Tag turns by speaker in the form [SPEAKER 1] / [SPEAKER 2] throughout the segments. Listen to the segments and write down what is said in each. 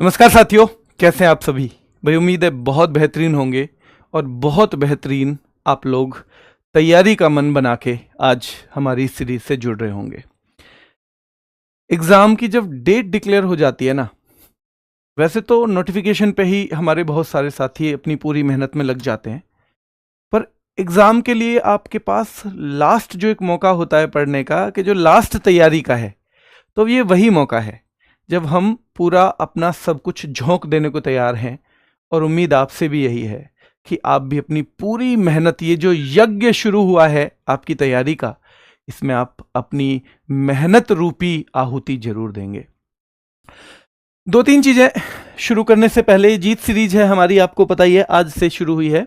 [SPEAKER 1] नमस्कार साथियों, कैसे हैं आप सभी। भाई उम्मीद है बहुत बेहतरीन होंगे और बहुत बेहतरीन आप लोग तैयारी का मन बना के आज हमारी सीरीज से जुड़ रहे होंगे। एग्जाम की जब डेट डिक्लेयर हो जाती है ना, वैसे तो नोटिफिकेशन पे ही हमारे बहुत सारे साथी अपनी पूरी मेहनत में लग जाते हैं, पर एग्जाम के लिए आपके पास लास्ट जो एक मौका होता है पढ़ने का, कि जो लास्ट तैयारी का है, तो ये वही मौका है जब हम पूरा अपना सब कुछ झोंक देने को तैयार हैं। और उम्मीद आपसे भी यही है कि आप भी अपनी पूरी मेहनत, ये जो यज्ञ शुरू हुआ है आपकी तैयारी का, इसमें आप अपनी मेहनत रूपी आहुति जरूर देंगे। दो तीन चीजें शुरू करने से पहले, जीत सीरीज है हमारी, आपको पता ही है, आज से शुरू हुई है।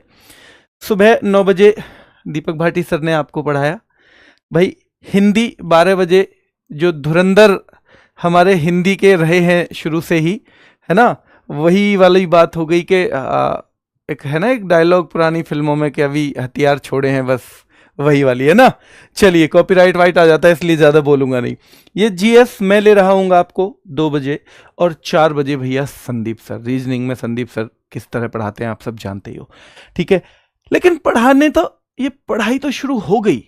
[SPEAKER 1] सुबह 9 बजे दीपक भाटी सर ने आपको पढ़ाया। भाई हिंदी 12 बजे, जो धुरंधर हमारे हिंदी के रहे हैं शुरू से ही, है ना, वही वाली बात हो गई कि एक है ना एक डायलॉग पुरानी फिल्मों में कि अभी हथियार छोड़े हैं, बस वही वाली है ना। चलिए, कॉपीराइट वाइट आ जाता है इसलिए ज़्यादा बोलूँगा नहीं। ये जीएस मैं ले रहा हूँ आपको 2 बजे, और 4 बजे भैया संदीप सर, रीजनिंग में संदीप सर किस तरह पढ़ाते हैं आप सब जानते ही हो, ठीक है। लेकिन पढ़ाने तो, ये पढ़ाई तो शुरू हो गई,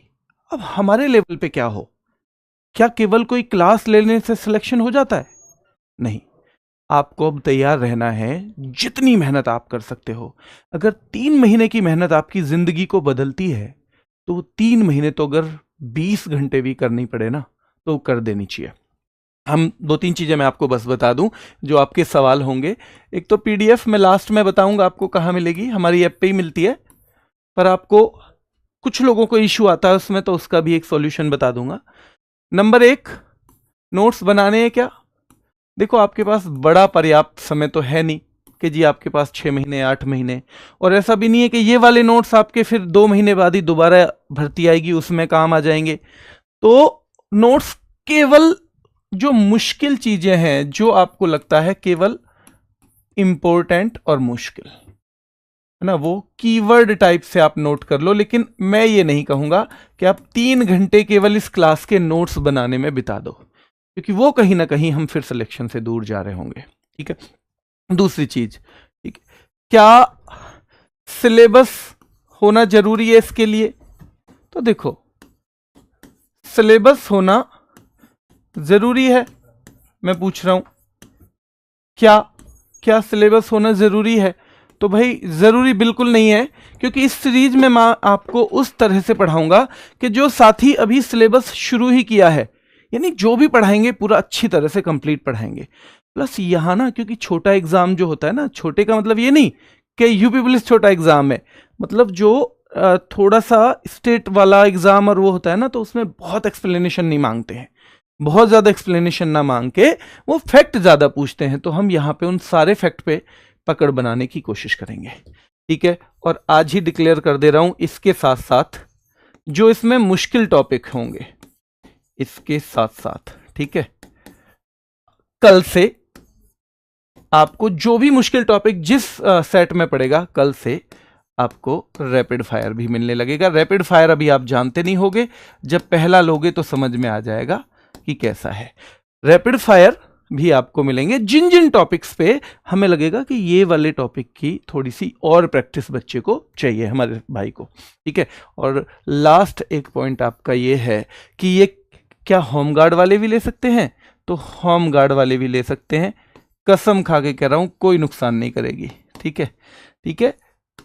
[SPEAKER 1] अब हमारे लेवल पे क्या हो? क्या केवल कोई क्लास लेने से सिलेक्शन हो जाता है? नहीं, आपको अब तैयार रहना है। जितनी मेहनत आप कर सकते हो, अगर 3 महीने की मेहनत आपकी जिंदगी को बदलती है, तो 3 महीने तो अगर 20 घंटे भी करनी पड़े ना, तो कर देनी चाहिए। हम 2-3 चीजें मैं आपको बस बता दूं जो आपके सवाल होंगे। एक तो पीडीएफ मैं लास्ट में बताऊंगा आपको कहाँ मिलेगी, हमारी ऐप पे ही मिलती है, पर आपको कुछ लोगों को इश्यू आता है उसमें, तो उसका भी एक सॉल्यूशन बता दूंगा। नंबर 1, नोट्स बनाने हैं क्या? देखो, आपके पास बड़ा पर्याप्त समय तो है नहीं कि जी आपके पास 6 महीने 8 महीने, और ऐसा भी नहीं है कि ये वाले नोट्स आपके फिर 2 महीने बाद ही दोबारा भर्ती आएगी उसमें काम आ जाएंगे। तो नोट्स केवल जो मुश्किल चीजें हैं, जो आपको लगता है केवल इंपॉर्टेंट और मुश्किल है ना, वो कीवर्ड टाइप से आप नोट कर लो। लेकिन मैं ये नहीं कहूंगा कि आप 3 घंटे केवल इस क्लास के नोट्स बनाने में बिता दो, क्योंकि वो कहीं ना कहीं हम फिर सिलेक्शन से दूर जा रहे होंगे, ठीक है। दूसरी चीज, ठीक, क्या सिलेबस होना जरूरी है इसके लिए? तो देखो, सिलेबस होना जरूरी है, मैं पूछ रहा हूं, क्या क्या सिलेबस होना जरूरी है? तो भाई जरूरी बिल्कुल नहीं है, क्योंकि इस सीरीज में मैं आपको उस तरह से पढ़ाऊंगा कि जो साथी अभी सिलेबस शुरू ही किया है, यानी जो भी पढ़ाएंगे पूरा अच्छी तरह से कंप्लीट पढ़ाएंगे। प्लस यहाँ ना, क्योंकि छोटा एग्जाम जो होता है ना, छोटे का मतलब ये नहीं कि यूपी पुलिस छोटा एग्जाम है, मतलब जो थोड़ा सा स्टेट वाला एग्जाम और वो होता है ना, तो उसमें बहुत एक्सप्लेनेशन नहीं मांगते हैं, बहुत ज्यादा एक्सप्लेनेशन ना मांग के वो फैक्ट ज्यादा पूछते हैं। तो हम यहाँ पे उन सारे फैक्ट पे पकड़ बनाने की कोशिश करेंगे, ठीक है। और आज ही डिक्लेयर कर दे रहा हूं, इसके साथ साथ जो इसमें मुश्किल टॉपिक होंगे, इसके साथ साथ, ठीक है, कल से आपको जो भी मुश्किल टॉपिक जिस सेट में पड़ेगा, कल से आपको रैपिड फायर भी मिलने लगेगा। रैपिड फायर अभी आप जानते नहीं होगे, जब पहला लोगे तो समझ में आ जाएगा कि कैसा है। रैपिड फायर भी आपको मिलेंगे जिन जिन टॉपिक्स पे हमें लगेगा कि ये वाले टॉपिक की थोड़ी सी और प्रैक्टिस बच्चे को चाहिए, हमारे भाई को, ठीक है। और लास्ट एक पॉइंट आपका ये है कि ये क्या होमगार्ड वाले भी ले सकते हैं? तो होमगार्ड वाले भी ले सकते हैं, कसम खा के कह रहा हूं, कोई नुकसान नहीं करेगी, ठीक है, ठीक है,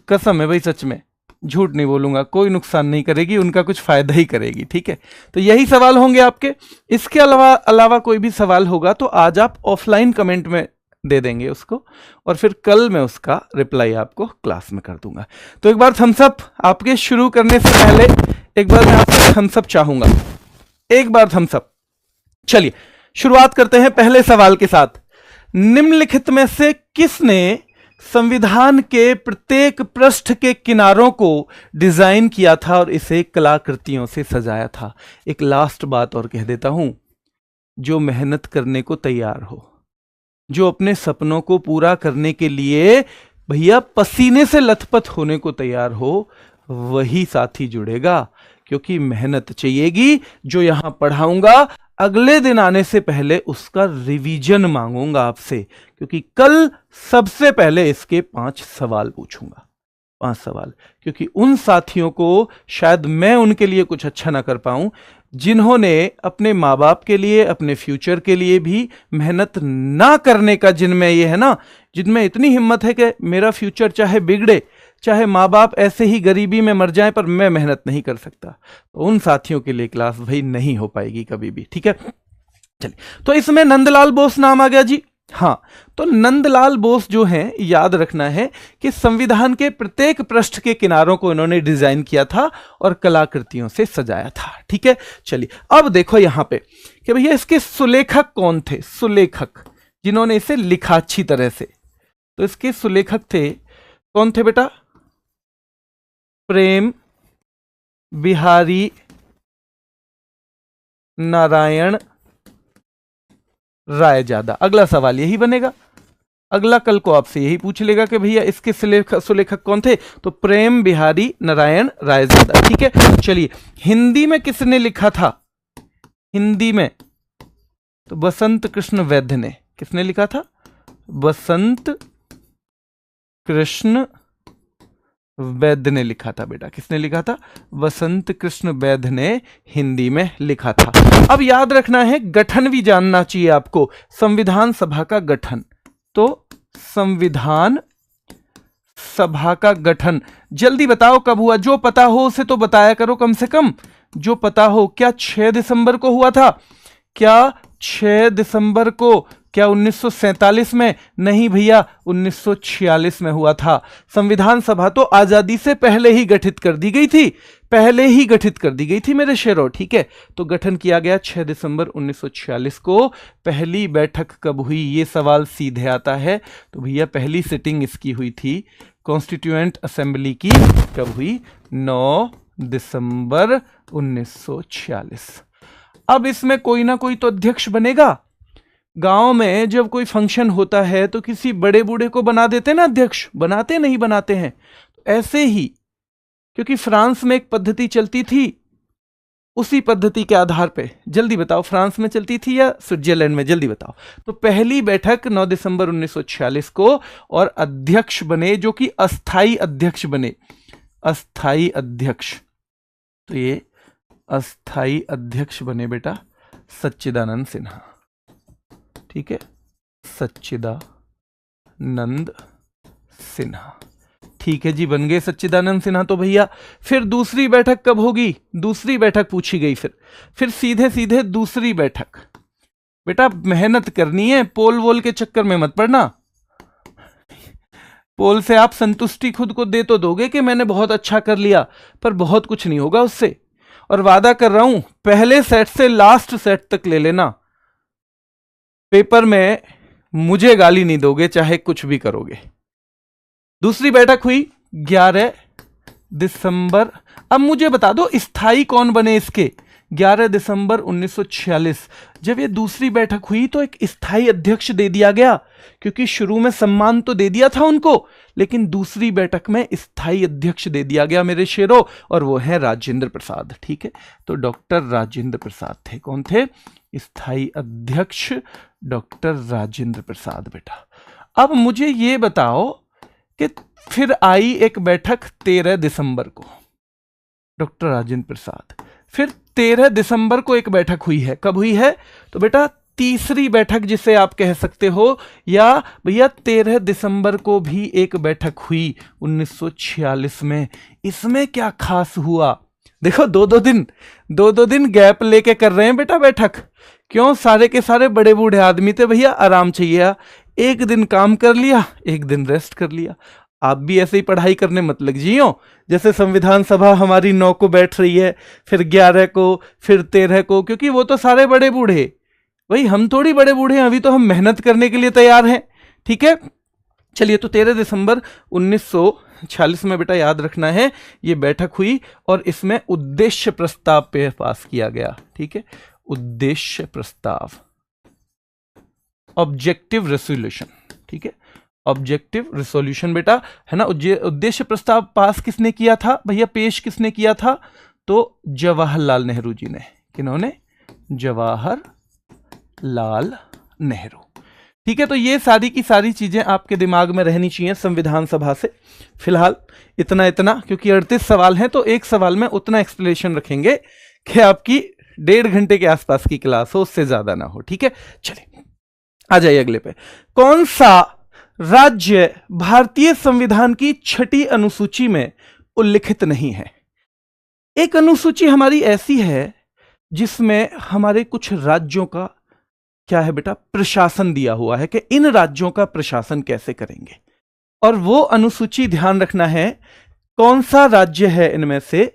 [SPEAKER 1] कसम है भाई, सच में, झूठ नहीं बोलूंगा, कोई नुकसान नहीं करेगी, उनका कुछ फायदा ही करेगी, ठीक है। तो यही सवाल होंगे आपके। इसके अलावा कोई भी सवाल होगा तो आज आप ऑफलाइन कमेंट में दे देंगे उसको, और फिर कल मैं उसका रिप्लाई आपको क्लास में कर दूंगा। तो एक बार थम्स अप, आपके शुरू करने से पहले एक बार मैं आपसे थम्स अप चाहूंगा, एक बार थम्स अप। चलिए शुरुआत करते हैं पहले सवाल के साथ। निम्नलिखित में से किसने संविधान के प्रत्येक पृष्ठ के किनारों को डिजाइन किया था और इसे कलाकृतियों से सजाया था? एक लास्ट बात और कह देता हूं, जो मेहनत करने को तैयार हो, जो अपने सपनों को पूरा करने के लिए भैया पसीने से लथपथ होने को तैयार हो, वही साथी जुड़ेगा, क्योंकि मेहनत चाहिएगी। जो यहां पढ़ाऊंगा अगले दिन आने से पहले उसका रिवीजन मांगूंगा आपसे, क्योंकि कल सबसे पहले इसके 5 सवाल पूछूंगा। 5 सवाल, क्योंकि उन साथियों को शायद मैं उनके लिए कुछ अच्छा ना कर पाऊं जिन्होंने अपने माँ बाप के लिए, अपने फ्यूचर के लिए भी मेहनत ना करने का, जिनमें ये है ना, जिनमें इतनी हिम्मत है कि मेरा फ्यूचर चाहे बिगड़े, चाहे माँ बाप ऐसे ही गरीबी में मर जाएं, पर मैं मेहनत नहीं कर सकता। तो उन साथियों के लिए क्लास भाई नहीं हो पाएगी कभी भी, ठीक है। चलिए, तो इसमें नंदलाल बोस नाम आ गया जी। हाँ, तो नंदलाल बोस जो हैं, याद रखना है कि संविधान के प्रत्येक पृष्ठ के किनारों को इन्होंने डिजाइन किया था और कलाकृतियों से सजाया था, ठीक है। चलिए, अब देखो यहां पे कि भैया इसके सुलेखक कौन थे। सुलेखक जिन्होंने इसे लिखा अच्छी तरह से, तो इसके सुलेखक थे, कौन थे बेटा? प्रेम बिहारी नारायण रायजादा। अगला सवाल यही बनेगा, अगला कल को आपसे यही पूछ लेगा कि भैया इसके सुलेखक कौन थे, तो प्रेम बिहारी नारायण रायजादा, ठीक है। चलिए, हिंदी में किसने लिखा था? हिंदी में तो बसंत कृष्ण वैद्य ने। किसने लिखा था? बसंत कृष्ण वैद्य ने लिखा था बेटा। किसने लिखा था? बसंत कृष्ण वैद्य ने हिंदी में लिखा था। अब याद रखना है, गठन भी जानना चाहिए आपको, संविधान सभा का गठन। तो संविधान सभा का गठन जल्दी बताओ कब हुआ? जो पता हो उसे तो बताया करो, कम से कम जो पता हो। क्या 6 दिसंबर को हुआ था? क्या 6 दिसंबर को? क्या 1947 में? नहीं भैया, 1946 में हुआ था। संविधान सभा तो आजादी से पहले ही गठित कर दी गई थी, पहले ही गठित कर दी गई थी मेरे शेरों, ठीक है। तो गठन किया गया 6 दिसंबर 1946 को। पहली बैठक कब हुई, ये सवाल सीधे आता है। तो भैया पहली सिटिंग इसकी हुई थी कॉन्स्टिट्यूएंट असेंबली की, कब हुई? 9 दिसंबर 1946। अब इसमें कोई ना कोई तो अध्यक्ष बनेगा। गांव में जब कोई फंक्शन होता है तो किसी बड़े बूढ़े को बना देते ना अध्यक्ष, बनाते नहीं बनाते हैं। तो ऐसे ही, क्योंकि फ्रांस में एक पद्धति चलती थी, उसी पद्धति के आधार पे, जल्दी बताओ, फ्रांस में चलती थी या स्विट्जरलैंड में? जल्दी बताओ। तो पहली बैठक 9 दिसंबर 1946 को, और अध्यक्ष बने, जो कि अस्थाई अध्यक्ष बने। अस्थाई अध्यक्ष, तो ये अस्थाई अध्यक्ष बने बेटा सच्चिदानंद सिन्हा, ठीक है। सच्चिदानंद सिन्हा, ठीक है जी, बन गए सच्चिदानंद सिन्हा। तो भैया फिर दूसरी बैठक कब होगी? दूसरी बैठक पूछी गई। फिर सीधे सीधे दूसरी बैठक। बेटा मेहनत करनी है, पोल वोल के चक्कर में मत पड़ना। पोल से आप संतुष्टि खुद को दे तो दोगे कि मैंने बहुत अच्छा कर लिया, पर बहुत कुछ नहीं होगा उससे। और वादा कर रहा हूं, पहले सेट से लास्ट सेट तक ले लेना, पेपर में मुझे गाली नहीं दोगे चाहे कुछ भी करोगे। दूसरी बैठक हुई 11 दिसंबर। अब मुझे बता दो स्थाई कौन बने इसके? 11 दिसंबर 1946 जब ये दूसरी बैठक हुई तो एक स्थाई अध्यक्ष दे दिया गया, क्योंकि शुरू में सम्मान तो दे दिया था उनको, लेकिन दूसरी बैठक में स्थाई अध्यक्ष दे दिया गया मेरे शेरों, और वो है राजेंद्र प्रसाद, ठीक है। तो डॉक्टर राजेंद्र प्रसाद थे। कौन थे? स्थाई अध्यक्ष डॉक्टर राजेंद्र प्रसाद बेटा। अब मुझे ये बताओ कि फिर आई एक बैठक 13 दिसंबर को, डॉक्टर राजेंद्र प्रसाद। फिर 13 दिसंबर को एक बैठक हुई है। कब हुई है? तो बेटा तीसरी बैठक जिसे आप कह सकते हो, या भैया 13 दिसंबर को भी एक बैठक हुई 1946 में। इसमें क्या खास हुआ? देखो दो दो दिन गैप लेके कर रहे हैं बेटा बैठक। क्यों? सारे के सारे बड़े बूढ़े आदमी थे भैया, आराम चाहिए। एक दिन काम कर लिया, एक दिन रेस्ट कर लिया। आप भी ऐसे ही पढ़ाई करने मत लग जियो। जैसे संविधान सभा हमारी 9 को बैठ रही है, फिर 11 को, फिर 13 को, क्योंकि वो तो सारे बड़े बूढ़े। भाई हम थोड़ी बड़े बूढ़े हैं, अभी तो हम मेहनत करने के लिए तैयार हैं, ठीक है। चलिए, तो 13 दिसंबर 1946 में बेटा याद रखना है ये बैठक हुई, और इसमें उद्देश्य प्रस्ताव पे पास किया गया, ठीक है। उद्देश्य प्रस्ताव, ऑब्जेक्टिव रेसोल्यूशन, ठीक है। ऑब्जेक्टिव रेसोल्यूशन बेटा है ना। उद्देश्य प्रस्ताव पास किसने किया था भैया? पेश किसने किया था? तो जवाहरलाल नेहरू जी ने। किन्होंने? जवाहरलाल नेहरू। ठीक है, तो ये सारी की सारी चीजें आपके दिमाग में रहनी चाहिए संविधान सभा से। फिलहाल इतना क्योंकि 38 सवाल हैं तो एक सवाल में उतना एक्सप्लेनेशन रखेंगे कि आपकी 1.5 घंटे के आसपास की क्लास हो, उससे ज्यादा ना हो। ठीक है, चलिए आ जाइए अगले पे। कौन सा राज्य भारतीय संविधान की 6ठी अनुसूची में उल्लिखित नहीं है? एक अनुसूची हमारी ऐसी है जिसमें हमारे कुछ राज्यों का क्या है बेटा, प्रशासन दिया हुआ है कि इन राज्यों का प्रशासन कैसे करेंगे, और वो अनुसूची ध्यान रखना है कौन सा राज्य है इनमें से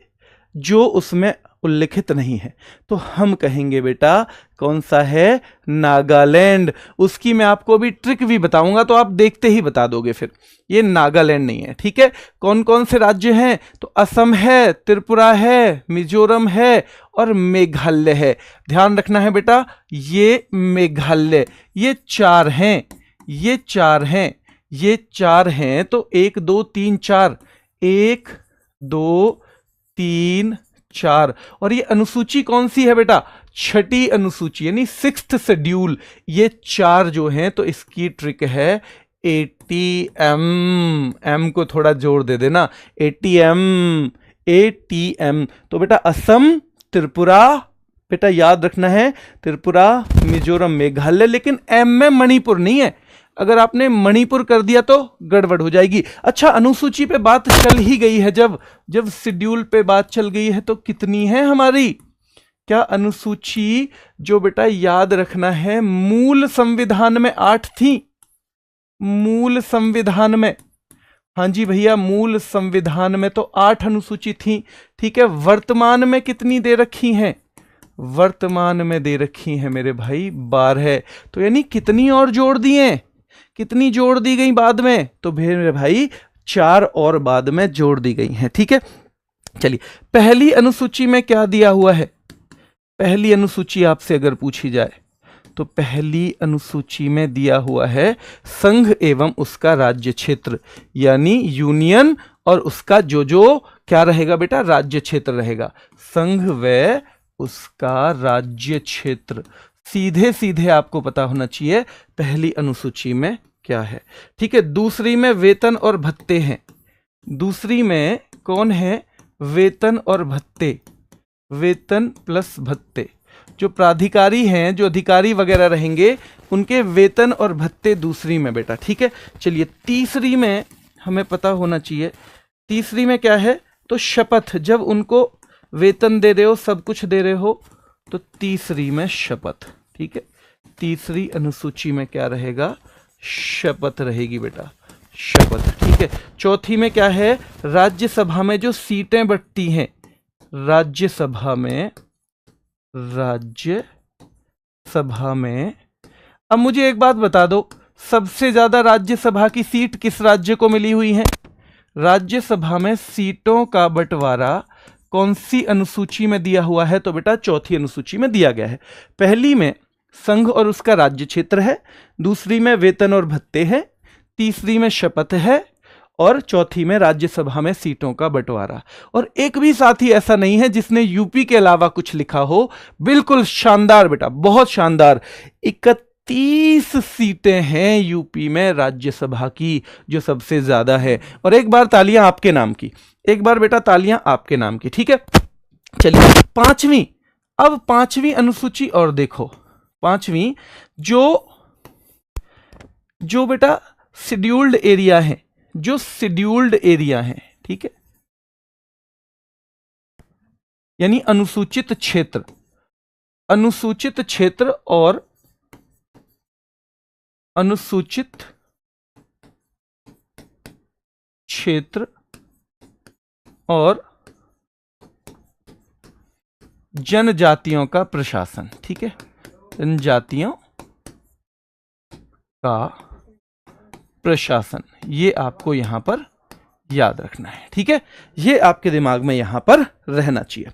[SPEAKER 1] जो उसमें उल्लिखित नहीं है। तो हम कहेंगे बेटा कौन सा है, नागालैंड। उसकी मैं आपको भी ट्रिक भी बताऊंगा तो आप देखते ही बता दोगे फिर, ये नागालैंड नहीं है। ठीक है, कौन कौन से राज्य हैं, तो असम है, त्रिपुरा है, मिजोरम है और मेघालय है। ध्यान रखना है बेटा, ये मेघालय, ये 4 हैं, ये 4 हैं, ये 4 हैं। तो 1 2 3 4, 1 2 3 4। और ये अनुसूची कौन सी है बेटा, 6ठी अनुसूची यानी 6th शेड्यूल। ये 4 जो हैं तो इसकी ट्रिक है ATM। M को थोड़ा जोर दे देना, ATM, ATM। तो बेटा असम, त्रिपुरा, बेटा याद रखना है त्रिपुरा, मिजोरम, मेघालय, लेकिन M में मणिपुर नहीं है। अगर आपने मणिपुर कर दिया तो गड़बड़ हो जाएगी। अच्छा, अनुसूची पे बात चल ही गई है, जब शेड्यूल पे बात चल गई है तो कितनी है हमारी, क्या अनुसूची जो बेटा याद रखना है, मूल संविधान में 8 थी, मूल संविधान में। हाँ जी भैया, मूल संविधान में तो 8 अनुसूची थी। ठीक है, वर्तमान में कितनी दे रखी हैं, वर्तमान में दे रखी है मेरे भाई 12। तो यानी कितनी और जोड़ दिए, कितनी जोड़ दी गई बाद में, तो मेरे भाई 4 और बाद में जोड़ दी गई हैं। ठीक है, चलिए पहली अनुसूची में क्या दिया हुआ है, पहली अनुसूची आपसे अगर पूछी जाए तो पहली अनुसूची में दिया हुआ है संघ एवं उसका राज्य क्षेत्र, यानी यूनियन और उसका जो क्या रहेगा बेटा, राज्य क्षेत्र रहेगा। संघ व उसका राज्य क्षेत्र, सीधे सीधे आपको पता होना चाहिए पहली अनुसूची में क्या है। ठीक है, दूसरी में वेतन और भत्ते हैं, दूसरी में कौन है, वेतन और भत्ते, वेतन प्लस भत्ते। जो प्राधिकारी हैं, जो अधिकारी वगैरह रहेंगे, उनके वेतन और भत्ते दूसरी में बेटा। ठीक है, चलिए तीसरी में हमें पता होना चाहिए, तीसरी में क्या है, तो शपथ। जब उनको वेतन दे रहे हो, सब कुछ दे रहे हो, तो तीसरी में शपथ। ठीक है, तीसरी अनुसूची में क्या रहेगा, शपथ रहेगी बेटा, शपथ। ठीक है, चौथी में क्या है, राज्यसभा में जो सीटें बंटती हैं, राज्यसभा में, राज्यसभा में। अब मुझे एक बात बता दो, सबसे ज्यादा राज्यसभा की सीट किस राज्य को मिली हुई है, राज्यसभा में सीटों का बंटवारा कौन सी अनुसूची में दिया हुआ है, तो बेटा चौथी अनुसूची में दिया गया है। पहली में संघ और उसका राज्य क्षेत्र है, दूसरी में वेतन और भत्ते हैं, तीसरी में शपथ है और चौथी में राज्यसभा में सीटों का बंटवारा। और एक भी साथी ऐसा नहीं है जिसने यूपी के अलावा कुछ लिखा हो। बिल्कुल शानदार बेटा, बहुत शानदार। 31 सीटें हैं यूपी में राज्यसभा की, जो सबसे ज्यादा है। और एक बार तालियां आपके नाम की, एक बार बेटा तालियां आपके नाम की। ठीक है, चलिए पांचवी, अब पांचवी अनुसूची और देखो, पांचवी जो बेटा शेड्यूल्ड एरिया है, जो शेड्यूल्ड एरिया है, ठीक है, यानी अनुसूचित क्षेत्र, अनुसूचित क्षेत्र और अनुसूचित क्षेत्र और जनजातियों का प्रशासन। ठीक है, जनजातियों का प्रशासन, ये आपको यहां पर याद रखना है। ठीक है, ये आपके दिमाग में यहां पर रहना चाहिए।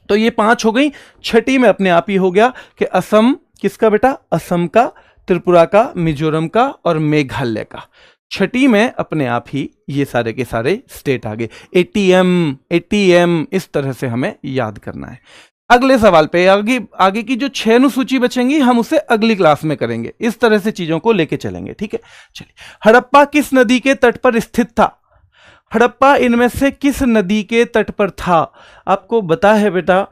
[SPEAKER 1] तो ये 5 हो गई। छठी में अपने आप ही हो गया कि असम किसका बेटा, असम का, त्रिपुरा का, मिजोरम का और मेघालय का। छठी में अपने आप ही ये सारे के सारे स्टेट आ गए। ATM इस तरह से हमें याद करना है। अगले सवाल पे, आगे आगे की जो 6 अनुसूची बचेंगी हम उसे अगली क्लास में करेंगे। इस तरह से चीजों को लेके चलेंगे, ठीक है। चलिए, हड़प्पा किस नदी के तट पर स्थित था? हड़प्पा इनमें से किस नदी के तट पर था? आपको बता है बेटा,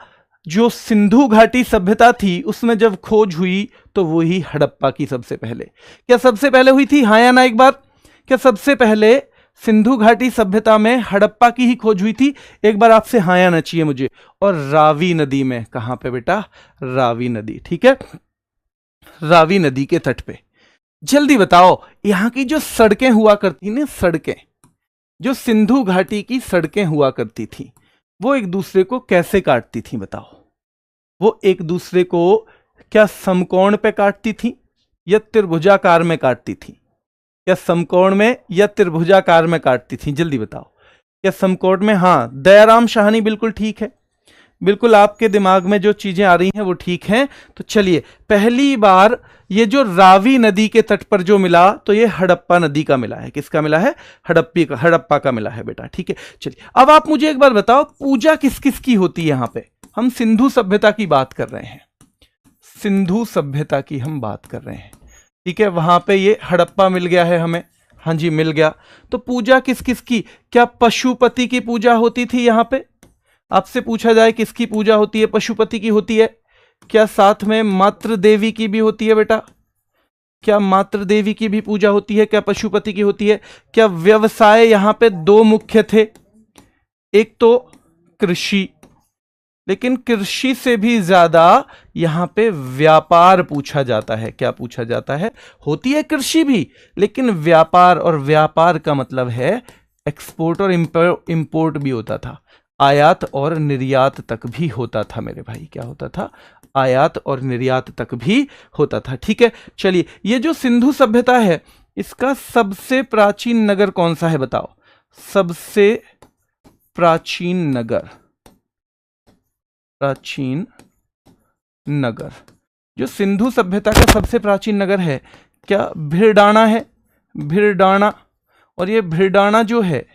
[SPEAKER 1] जो सिंधु घाटी सभ्यता थी उसमें जब खोज हुई तो वो ही हड़प्पा की सबसे पहले। क्या सबसे पहले हुई थी, हाँ या ना एक बार? क्या सबसे पहले सिंधु घाटी सभ्यता में हड़प्पा की ही खोज हुई थी? एक बार आपसे हाँ या ना चाहिए मुझे। और रावी नदी में, कहां पे बेटा? रावी नदी, ठीक है, रावी नदी के तट पे। जल्दी बताओ, यहां की जो सड़कें हुआ करती ना, सड़कें, जो सिंधु घाटी की सड़कें हुआ करती थी, वो एक दूसरे को कैसे काटती थी बताओ? वो एक दूसरे को क्या समकोण पे काटती थी या त्रिभुजाकार में काटती थी? क्या समकोण में या त्रिभुजाकार में काटती थी? जल्दी बताओ। क्या समकोण में? हाँ, दयाराम शाहनी बिल्कुल ठीक है, बिल्कुल आपके दिमाग में जो चीजें आ रही हैं वो ठीक हैं। तो चलिए, पहली बार ये जो रावी नदी के तट पर जो मिला तो ये हड़प्पा नदी का मिला है। किसका मिला है? हड़प्पा का मिला है बेटा, ठीक है। चलिए, अब आप मुझे एक बार बताओ, पूजा किस किस की होती है? यहां पे हम सिंधु सभ्यता की बात कर रहे हैं, सिंधु सभ्यता की हम बात कर रहे हैं, ठीक है। वहां पे ये हड़प्पा मिल गया है हमें, हाँ जी मिल गया। तो पूजा किस किस की? क्या पशुपति की पूजा होती थी? यहां पे आपसे पूछा जाए किसकी पूजा होती है? पशुपति की होती है। क्या साथ में मातृ देवी की भी होती है बेटा? क्या मातृ देवी की भी पूजा होती है? क्या पशुपति की होती है? क्या व्यवसाय यहां पे दो मुख्य थे, एक तो कृषि, लेकिन कृषि से भी ज्यादा यहां पे व्यापार पूछा जाता है। क्या पूछा जाता है? होती है कृषि भी, लेकिन व्यापार, और व्यापार का मतलब है एक्सपोर्ट और इंपोर्ट भी होता था, आयात और निर्यात तक भी होता था मेरे भाई। क्या होता था? आयात और निर्यात तक भी होता था, ठीक है। चलिए, ये जो सिंधु सभ्यता है इसका सबसे प्राचीन नगर कौन सा है बताओ? सबसे प्राचीन नगर, प्राचीन नगर जो सिंधु सभ्यता का सबसे प्राचीन नगर है, क्या भिरडाना है? भिरडाना। और ये भिरडाना जो है,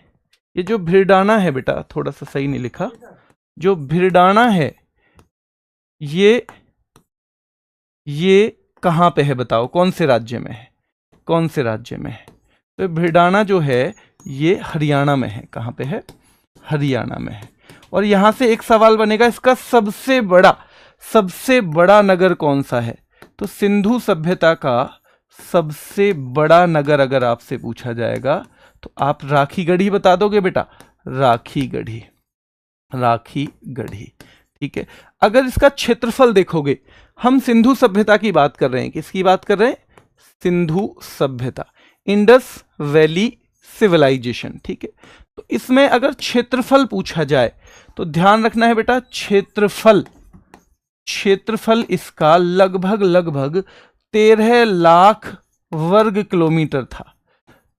[SPEAKER 1] ये जो भिरडाना है बेटा, थोड़ा सा सही नहीं लिखा, जो भिरडाना है ये कहां पे है बताओ? कौन से राज्य में है? कौन से राज्य में है? तो भिरडाना जो है ये हरियाणा में है। कहां पे है? हरियाणा में है। और यहां से एक सवाल बनेगा, इसका सबसे बड़ा नगर कौन सा है? तो सिंधु सभ्यता का सबसे बड़ा नगर अगर आपसे पूछा जाएगा तो आप राखीगढ़ी बता दोगे बेटा? राखीगढ़ी, राखीगढ़ी, ठीक है। अगर इसका क्षेत्रफल देखोगे, हम सिंधु सभ्यता की बात कर रहे हैं, किसकी बात कर रहे हैं? सिंधु सभ्यता, इंडस वैली सिविलाइजेशन, ठीक है। तो इसमें अगर क्षेत्रफल पूछा जाए तो ध्यान रखना है बेटा, क्षेत्रफल इसका लगभग 13 लाख वर्ग किलोमीटर था।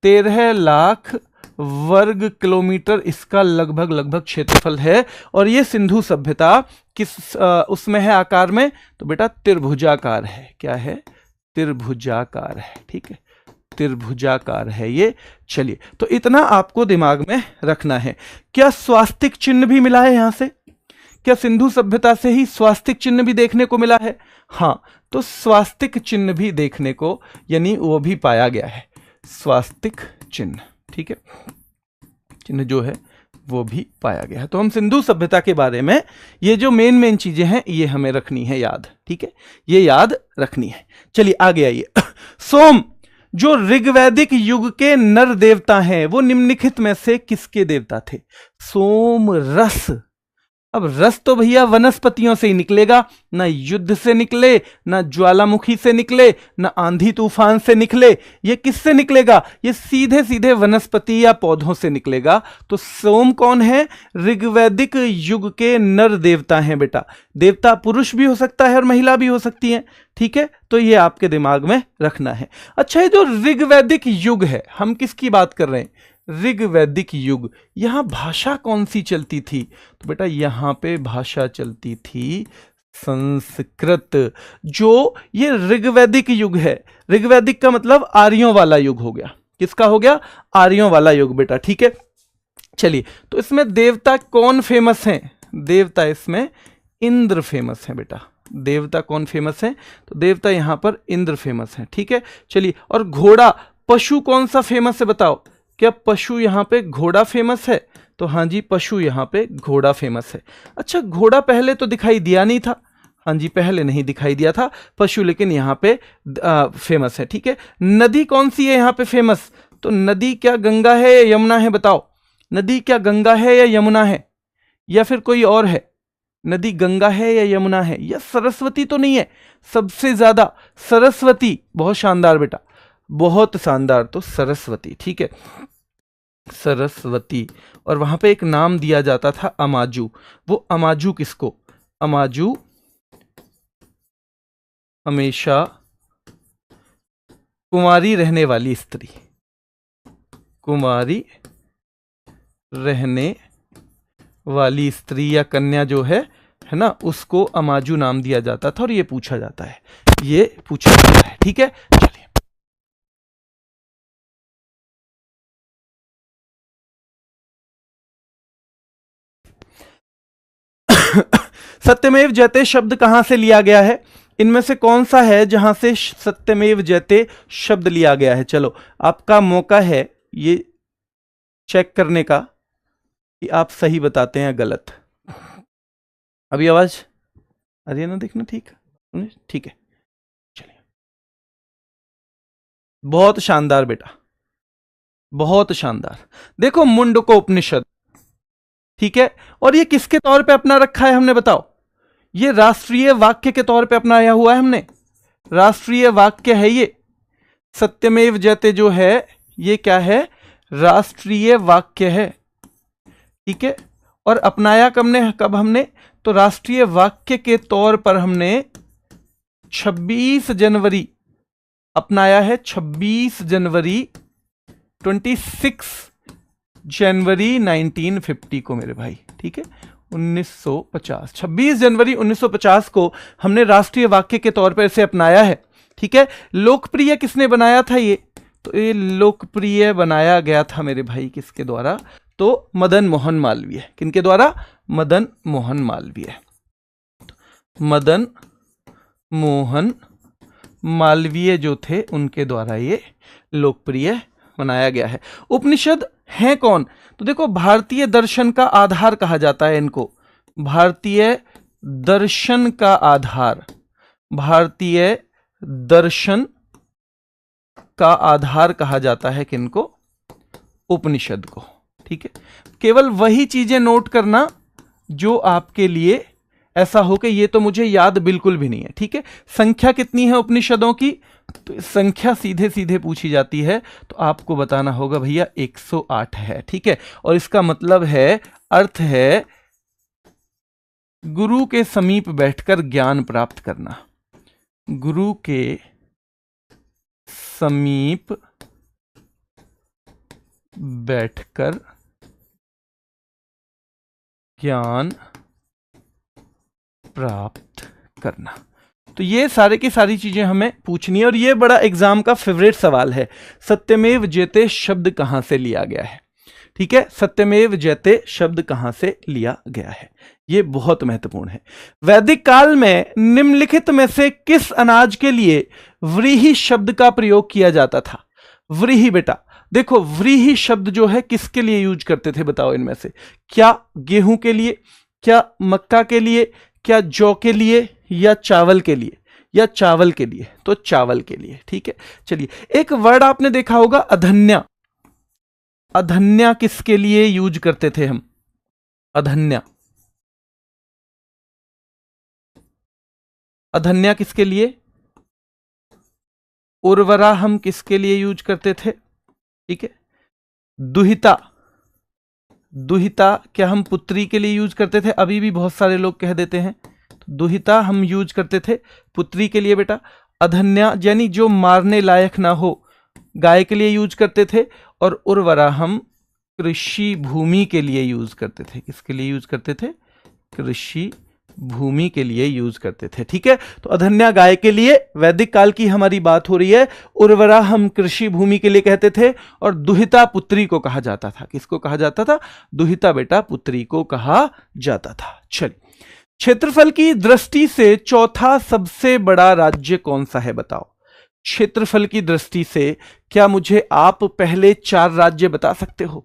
[SPEAKER 1] 13 लाख वर्ग किलोमीटर इसका लगभग क्षेत्रफल है। और ये सिंधु सभ्यता किस उसमें है आकार में? तो बेटा त्रिभुजाकार है। क्या है? त्रिभुजाकार है, ठीक है, त्रिभुजाकार है ये। चलिए, तो इतना आपको दिमाग में रखना है। क्या स्वास्तिक चिन्ह भी मिला है यहां से? क्या सिंधु सभ्यता से ही स्वास्तिक चिन्ह भी देखने को मिला है? हाँ, तो स्वास्तिक चिन्ह भी देखने को, यानी वो भी पाया गया है, स्वास्तिक चिन्ह, ठीक है, चिन्ह जो है वो भी पाया गया है। तो हम सिंधु सभ्यता के बारे में ये जो मेन चीजें हैं ये हमें रखनी है याद, ठीक है, ये याद रखनी है। चलिए आगे आइए। सोम जो ऋग्वैदिक युग के नर देवता हैं वो निम्नलिखित में से किसके देवता थे? सोम रस। अब रस तो भैया वनस्पतियों से ही निकलेगा, ना युद्ध से निकले, ना ज्वालामुखी से निकले, ना आंधी तूफान से निकले, ये किससे निकलेगा? ये सीधे सीधे वनस्पति या पौधों से निकलेगा। तो सोम कौन है? ऋग्वैदिक युग के नर देवता हैं बेटा। देवता पुरुष भी हो सकता है और महिला भी हो सकती है, ठीक है, तो ये आपके दिमाग में रखना है। अच्छा, ये जो ऋग्वैदिक युग है, हम किसकी बात कर रहे हैं? ऋग्वैदिक युग। यहां भाषा कौन सी चलती थी? तो बेटा यहां पे भाषा चलती थी संस्कृत। जो ये ऋग्वैदिक युग है, ऋग्वैदिक का मतलब आर्यों वाला युग हो गया। किसका हो गया? आर्यों वाला युग बेटा, ठीक है। चलिए, तो इसमें देवता कौन फेमस हैं? देवता इसमें इंद्र फेमस है बेटा। देवता कौन फेमस है? तो देवता यहां पर इंद्र फेमस है। ठीक है, चलिए। और घोड़ा, पशु कौन सा फेमस है बताओ? क्या पशु यहां पे घोड़ा फेमस है? तो हाँ जी, पशु यहां पे घोड़ा फेमस है। अच्छा, घोड़ा पहले तो दिखाई दिया नहीं था। हाँ जी, पहले नहीं दिखाई दिया था पशु, लेकिन यहां पे फेमस है। ठीक है, नदी कौन सी है यहां पे फेमस? तो नदी क्या गंगा है या यमुना है बताओ? नदी क्या गंगा है या यमुना है, या फिर कोई और है? नदी गंगा है या यमुना है, या सरस्वती तो नहीं है? सबसे ज्यादा सरस्वती। बहुत शानदार बेटा, बहुत शानदार। तो सरस्वती, ठीक है, सरस्वती। और वहां पे एक नाम दिया जाता था अमाजू। वो अमाजू किसको? अमाजू हमेशा कुंवारी रहने वाली स्त्री, कुंवारी रहने वाली स्त्री या कन्या जो है ना, उसको अमाजू नाम दिया जाता था। और ये पूछा जाता है, ये पूछा जाता है। ठीक है, चलिए। सत्यमेव जयते शब्द कहां से लिया गया है? इनमें से कौन सा है जहां से सत्यमेव जयते शब्द लिया गया है? चलो, आपका मौका है ये चेक करने का कि आप सही बताते हैं गलत। अभी आवाज आ रही है ना? देखना, ठीक ठीक है, चलिए। बहुत शानदार बेटा, बहुत शानदार। देखो, मुंडको उपनिषद, ठीक है, और ये किसके तौर पे अपना रखा है हमने बताओ? ये राष्ट्रीय वाक्य के तौर पे अपनाया हुआ है हमने। राष्ट्रीय वाक्य है ये। सत्यमेव जयते जो है ये क्या है? राष्ट्रीय वाक्य है। ठीक है, और अपनाया कब हमने? तो राष्ट्रीय वाक्य के तौर पर हमने 26 जनवरी अपनाया है। 26 जनवरी 26 जनवरी 1950 को मेरे भाई। ठीक है, 1950, 26 जनवरी 1950 को हमने राष्ट्रीय वाक्य के तौर पर इसे अपनाया है। ठीक है, लोकप्रिय किसने बनाया था ये? तो ये लोकप्रिय बनाया गया था मेरे भाई किसके द्वारा? तो मदन मोहन मालवीय। किनके द्वारा? मदन मोहन मालवीय। मदन मोहन मालवीय जो थे उनके द्वारा ये लोकप्रिय बनाया गया है। उपनिषद हैं कौन? तो देखो, भारतीय दर्शन का आधार कहा जाता है इनको। भारतीय दर्शन का आधार, भारतीय दर्शन का आधार कहा जाता है किनको? उपनिषद को। ठीक है, केवल वही चीजें नोट करना जो आपके लिए ऐसा हो कि ये तो मुझे याद बिल्कुल भी नहीं है। ठीक है, संख्या कितनी है उपनिषदों की? तो संख्या सीधे सीधे पूछी जाती है, तो आपको बताना होगा भैया 108 है। ठीक है, और इसका मतलब है, अर्थ है गुरु के समीप बैठकर ज्ञान प्राप्त करना। गुरु के समीप बैठकर ज्ञान प्राप्त करना। तो ये सारे की सारी चीजें हमें पूछनी है, और ये बड़ा एग्जाम का फेवरेट सवाल है। सत्यमेव जयते शब्द कहां से लिया गया है? ठीक है, सत्यमेव जयते शब्द कहां से लिया गया है, ये बहुत महत्वपूर्ण है। वैदिक काल में निम्नलिखित में से किस अनाज के लिए व्रीहि शब्द का प्रयोग किया जाता था? व्रीहि बेटा, देखो, व्रीहि शब्द जो है किसके लिए यूज करते थे बताओ इनमें से? क्या गेहूं के लिए, क्या मक्का के लिए, क्या जौ के लिए, या चावल के लिए, या चावल के लिए? तो चावल के लिए। ठीक है, चलिए। एक वर्ड आपने देखा होगा अधन्या। अधन्या किसके लिए यूज करते थे हम? अधन्या, अधन्या किसके लिए? उर्वरा हम किसके लिए यूज करते थे? ठीक है, दुहिता, दुहिता क्या हम पुत्री के लिए यूज करते थे? अभी भी बहुत सारे लोग कह देते हैं। तो दुहिता हम यूज करते थे पुत्री के लिए बेटा। अधन्या यानी जो मारने लायक ना हो, गाय के लिए यूज करते थे। और उर्वरा हम कृषि भूमि के लिए यूज करते थे। किसके लिए यूज करते थे? कृषि भूमि के लिए यूज करते थे। ठीक है, तो अधन्या गाय के लिए, वैदिक काल की हमारी बात हो रही है। उर्वरा हम कृषि भूमि के लिए कहते थे, और दुहिता पुत्री को कहा जाता था। किसको कहा जाता था? दुहिता बेटा पुत्री को कहा जाता था। चलिए, क्षेत्रफल की दृष्टि से चौथा सबसे बड़ा राज्य कौन सा है बताओ। क्षेत्रफल की दृष्टि से क्या मुझे आप पहले 4 राज्य बता सकते हो?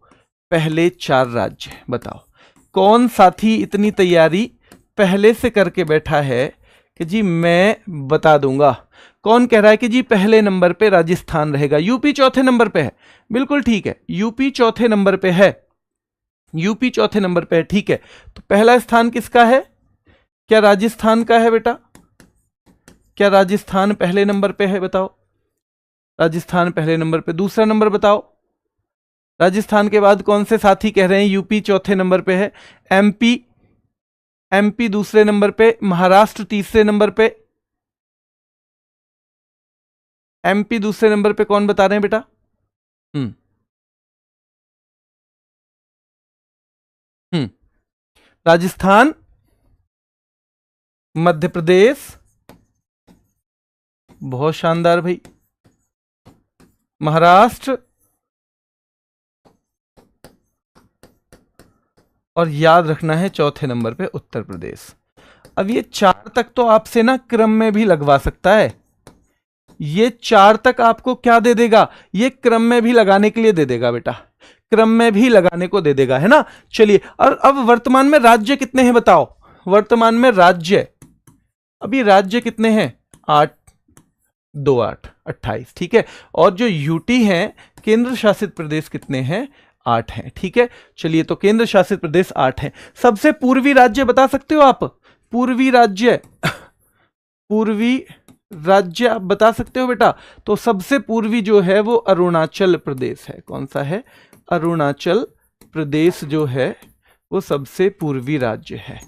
[SPEAKER 1] पहले 4 राज्य बताओ। कौन साथी इतनी तैयारी पहले से करके बैठा है कि जी मैं बता दूंगा? कौन कह रहा है कि जी पहले नंबर पे राजस्थान रहेगा? यूपी चौथे नंबर पे है। बिल्कुल ठीक है, यूपी चौथे नंबर पे है। यूपी चौथे नंबर पे है, ठीक है। तो पहला स्थान किसका है? क्या राजस्थान का है बेटा? क्या राजस्थान पहले नंबर पे है? बताओ। राजस्थान पहले नंबर पे। दूसरा नंबर बताओ। राजस्थान के बाद कौन से साथी कह रहे हैं यूपी चौथे नंबर पे है? एमपी, एमपी दूसरे नंबर पे, महाराष्ट्र तीसरे नंबर पे। एमपी दूसरे नंबर पे कौन बता रहे हैं बेटा? हम्म हम्म राजस्थान, मध्य प्रदेश, बहुत शानदार भाई, महाराष्ट्र, और याद रखना है चौथे नंबर पे उत्तर प्रदेश। अब ये 4 तक तो आपसे ना क्रम में भी लगवा सकता है। ये 4 तक आपको क्या दे देगा? ये क्रम में भी लगाने के लिए दे देगा बेटा, क्रम में भी लगाने को दे देगा, है ना। चलिए, और अब वर्तमान में राज्य कितने हैं बताओ। वर्तमान में राज्य, अभी राज्य कितने हैं? 8, 2 8 28, ठीक है। और जो यूटी है, केंद्र शासित प्रदेश, कितने हैं? 8 हैं, ठीक है। चलिए, तो केंद्र शासित प्रदेश 8 हैं। सबसे पूर्वी राज्य बता सकते हो आप? पूर्वी राज्य, पूर्वी राज्य आप बता सकते हो बेटा? तो सबसे पूर्वी जो है वो अरुणाचल प्रदेश है। कौन सा है? अरुणाचल प्रदेश जो है वो सबसे पूर्वी राज्य है।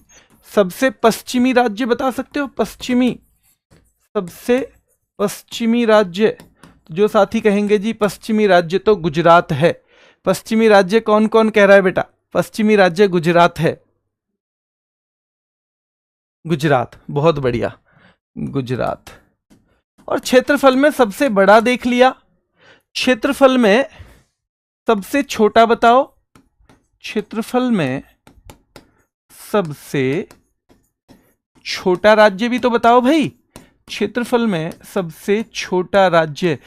[SPEAKER 1] सबसे पश्चिमी राज्य बता सकते हो? पश्चिमी, सबसे पश्चिमी राज्य, जो साथी कहेंगे जी पश्चिमी राज्य तो गुजरात है। पश्चिमी राज्य कौन कौन कह रहा है बेटा? पश्चिमी राज्य गुजरात है। गुजरात, बहुत बढ़िया, गुजरात। और क्षेत्रफल में सबसे बड़ा देख लिया, क्षेत्रफल में सबसे छोटा बताओ। क्षेत्रफल में सबसे छोटा राज्य भी तो बताओ भाई। क्षेत्रफल में सबसे छोटा राज्य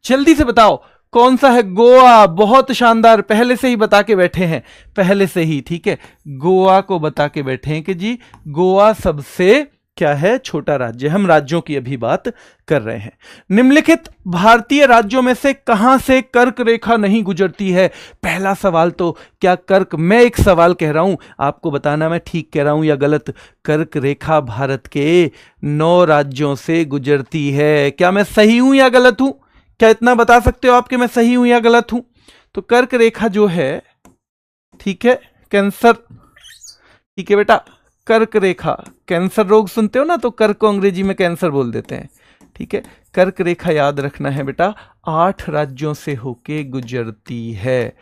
[SPEAKER 1] जल्दी से बताओ कौन सा है? गोवा, बहुत शानदार, पहले से ही बता के बैठे हैं, पहले से ही, ठीक है। गोवा को बता के बैठे हैं कि जी गोवा सबसे क्या है? छोटा राज्य। हम राज्यों की अभी बात कर रहे हैं। निम्नलिखित भारतीय राज्यों में से कहां से कर्क रेखा नहीं गुजरती है? पहला सवाल तो क्या कर्क, मैं एक सवाल कह रहा हूं, आपको बताना मैं ठीक कह रहा हूं या गलत। कर्क रेखा भारत के 9 राज्यों से गुजरती है। क्या मैं सही हूं या गलत हूं? क्या इतना बता सकते हो आप कि मैं सही हूं या गलत हूं? तो कर्क रेखा जो है, ठीक है, कैंसर, ठीक है बेटा, कर्क रेखा, कैंसर रोग सुनते हो ना, तो कर्क को अंग्रेजी में कैंसर बोल देते हैं, ठीक है। कर्क रेखा याद रखना है बेटा, 8 राज्यों से होके गुजरती है,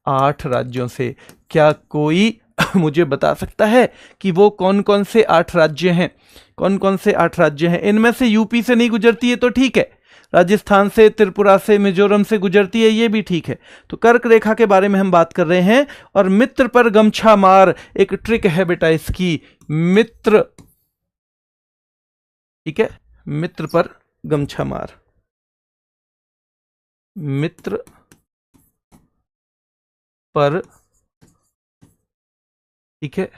[SPEAKER 1] 8 राज्यों से। क्या कोई मुझे बता सकता है कि वो कौन कौन से 8 राज्य हैं? कौन कौन से 8 राज्य हैं? इनमें से यूपी से नहीं गुजरती है तो ठीक है, राजस्थान से, त्रिपुरा से, मिजोरम से गुजरती है, ये भी ठीक है। तो कर्क रेखा के बारे में हम बात कर रहे हैं। और मित्र पर गमछा मार, एक ट्रिक है बेटा इसकी, मित्र, ठीक है, मित्र पर गमछा मार, मित्र पर, ठीक है,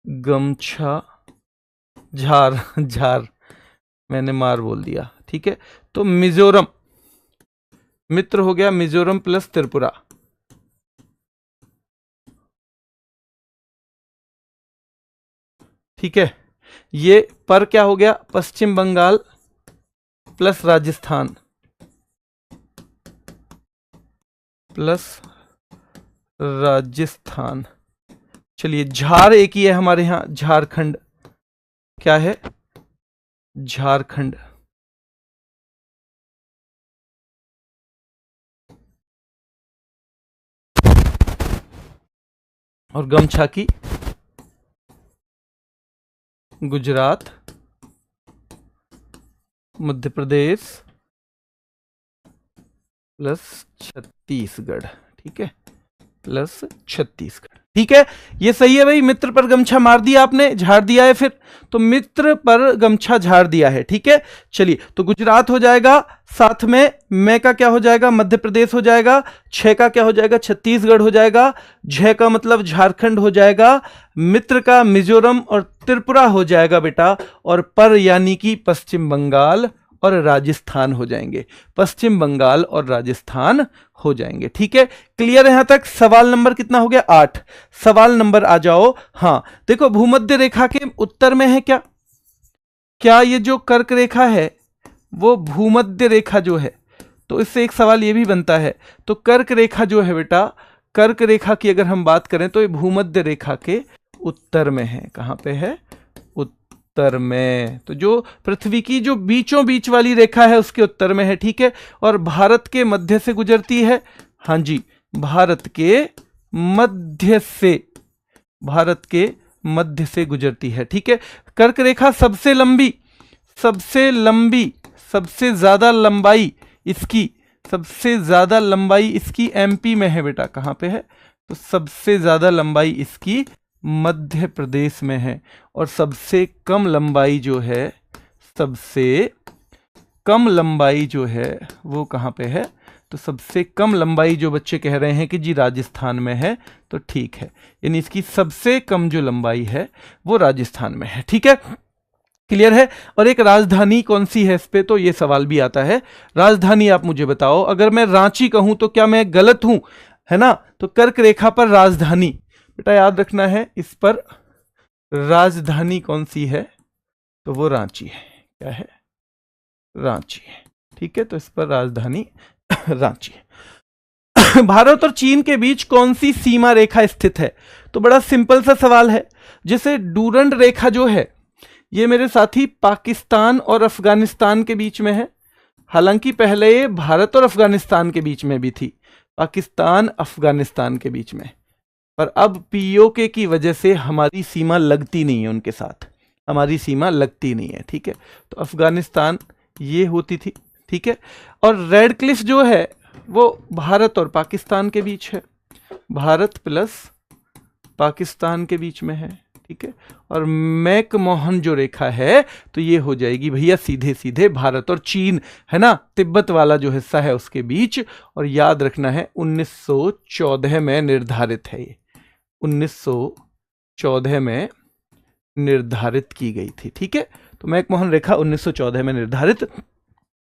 [SPEAKER 1] गमछा, झार, झार, मैंने मार बोल दिया, ठीक है। तो मिजोरम, मित्र हो गया मिजोरम प्लस त्रिपुरा, ठीक है। ये पर क्या हो गया? पश्चिम बंगाल प्लस राजस्थान प्लस राजस्थान। चलिए, झार एक ही है हमारे यहां, झारखंड, क्या है? झारखंड। और गमछा की गुजरात, मध्य प्रदेश प्लस छत्तीसगढ़, ठीक है, प्लस छत्तीसगढ़, ठीक है, ये सही है भाई। मित्र पर गमछा मार दिया आपने, झाड़ दिया है फिर, तो मित्र पर गमछा झाड़ दिया है। ठीक है, चलिए, तो गुजरात हो जाएगा, साथ में मैं का क्या हो जाएगा, मध्य प्रदेश हो जाएगा, छ का क्या हो जाएगा, छत्तीसगढ़ हो जाएगा, झ का मतलब झारखंड हो जाएगा, मित्र का मिजोरम और त्रिपुरा हो जाएगा बेटा, और पर यानी कि पश्चिम बंगाल और राजस्थान हो जाएंगे, पश्चिम बंगाल और राजस्थान हो जाएंगे। ठीक है, क्लियर है यहां तक। सवाल नंबर कितना हो गया, 8। सवाल नंबर आ जाओ। हाँ देखो, भूमध्य रेखा के उत्तर में है क्या, क्या ये जो कर्क रेखा है वो भूमध्य रेखा जो है, तो इससे एक सवाल ये भी बनता है, तो कर्क रेखा जो है बेटा, कर्क रेखा की अगर हम बात करें तो ये भूमध्य रेखा के उत्तर में है। कहां पे है, उत्तर में, तो जो पृथ्वी की जो बीचों बीच वाली रेखा है उसके उत्तर में है। ठीक है, और भारत के मध्य से गुजरती है। हाँ जी, भारत के मध्य से, भारत के मध्य से गुजरती है। ठीक है, कर्क रेखा सबसे लंबी, सबसे लंबी, सबसे ज्यादा लंबाई इसकी, सबसे ज्यादा लंबाई इसकी एमपी में है बेटा। कहां पे है, तो सबसे ज्यादा लंबाई इसकी मध्य प्रदेश में है, और सबसे कम लंबाई जो है, सबसे कम लंबाई जो है वो कहां पे है, तो सबसे कम लंबाई जो बच्चे कह रहे हैं कि जी राजस्थान में है, तो ठीक है, यानी इसकी सबसे कम जो लंबाई है वो राजस्थान में है। ठीक है, क्लियर है। और एक राजधानी कौन सी है इस पे, तो ये सवाल भी आता है, राजधानी आप मुझे बताओ। अगर मैं रांची कहूं तो क्या मैं गलत हूं, है ना, तो कर्क रेखा पर राजधानी बेटा याद रखना है, इस पर राजधानी कौन सी है, तो वो रांची है। क्या है, रांची है। ठीक है, तो इस पर राजधानी रांची है। भारत और चीन के बीच कौन सी सीमा रेखा स्थित है, तो बड़ा सिंपल सा सवाल है। जैसे डूरंड रेखा जो है ये मेरे साथी पाकिस्तान और अफगानिस्तान के बीच में है, हालांकि पहले ये भारत और अफगानिस्तान के बीच में भी थी, पाकिस्तान अफगानिस्तान के बीच में, पर अब पीओके की वजह से हमारी सीमा लगती नहीं है उनके साथ, हमारी सीमा लगती नहीं है। ठीक है, तो अफगानिस्तान ये होती थी। ठीक है, और रेड क्लिफ जो है वो भारत और पाकिस्तान के बीच है, भारत प्लस पाकिस्तान के बीच में है। ठीक है, और मैकमोहन जो रेखा है तो ये हो जाएगी भैया सीधे सीधे भारत और चीन, है ना, तिब्बत वाला जो हिस्सा है उसके बीच। और याद रखना है 1914 में निर्धारित है, ये 1914 में निर्धारित की गई थी। ठीक है, तो मैकमोहन रेखा 1914 में निर्धारित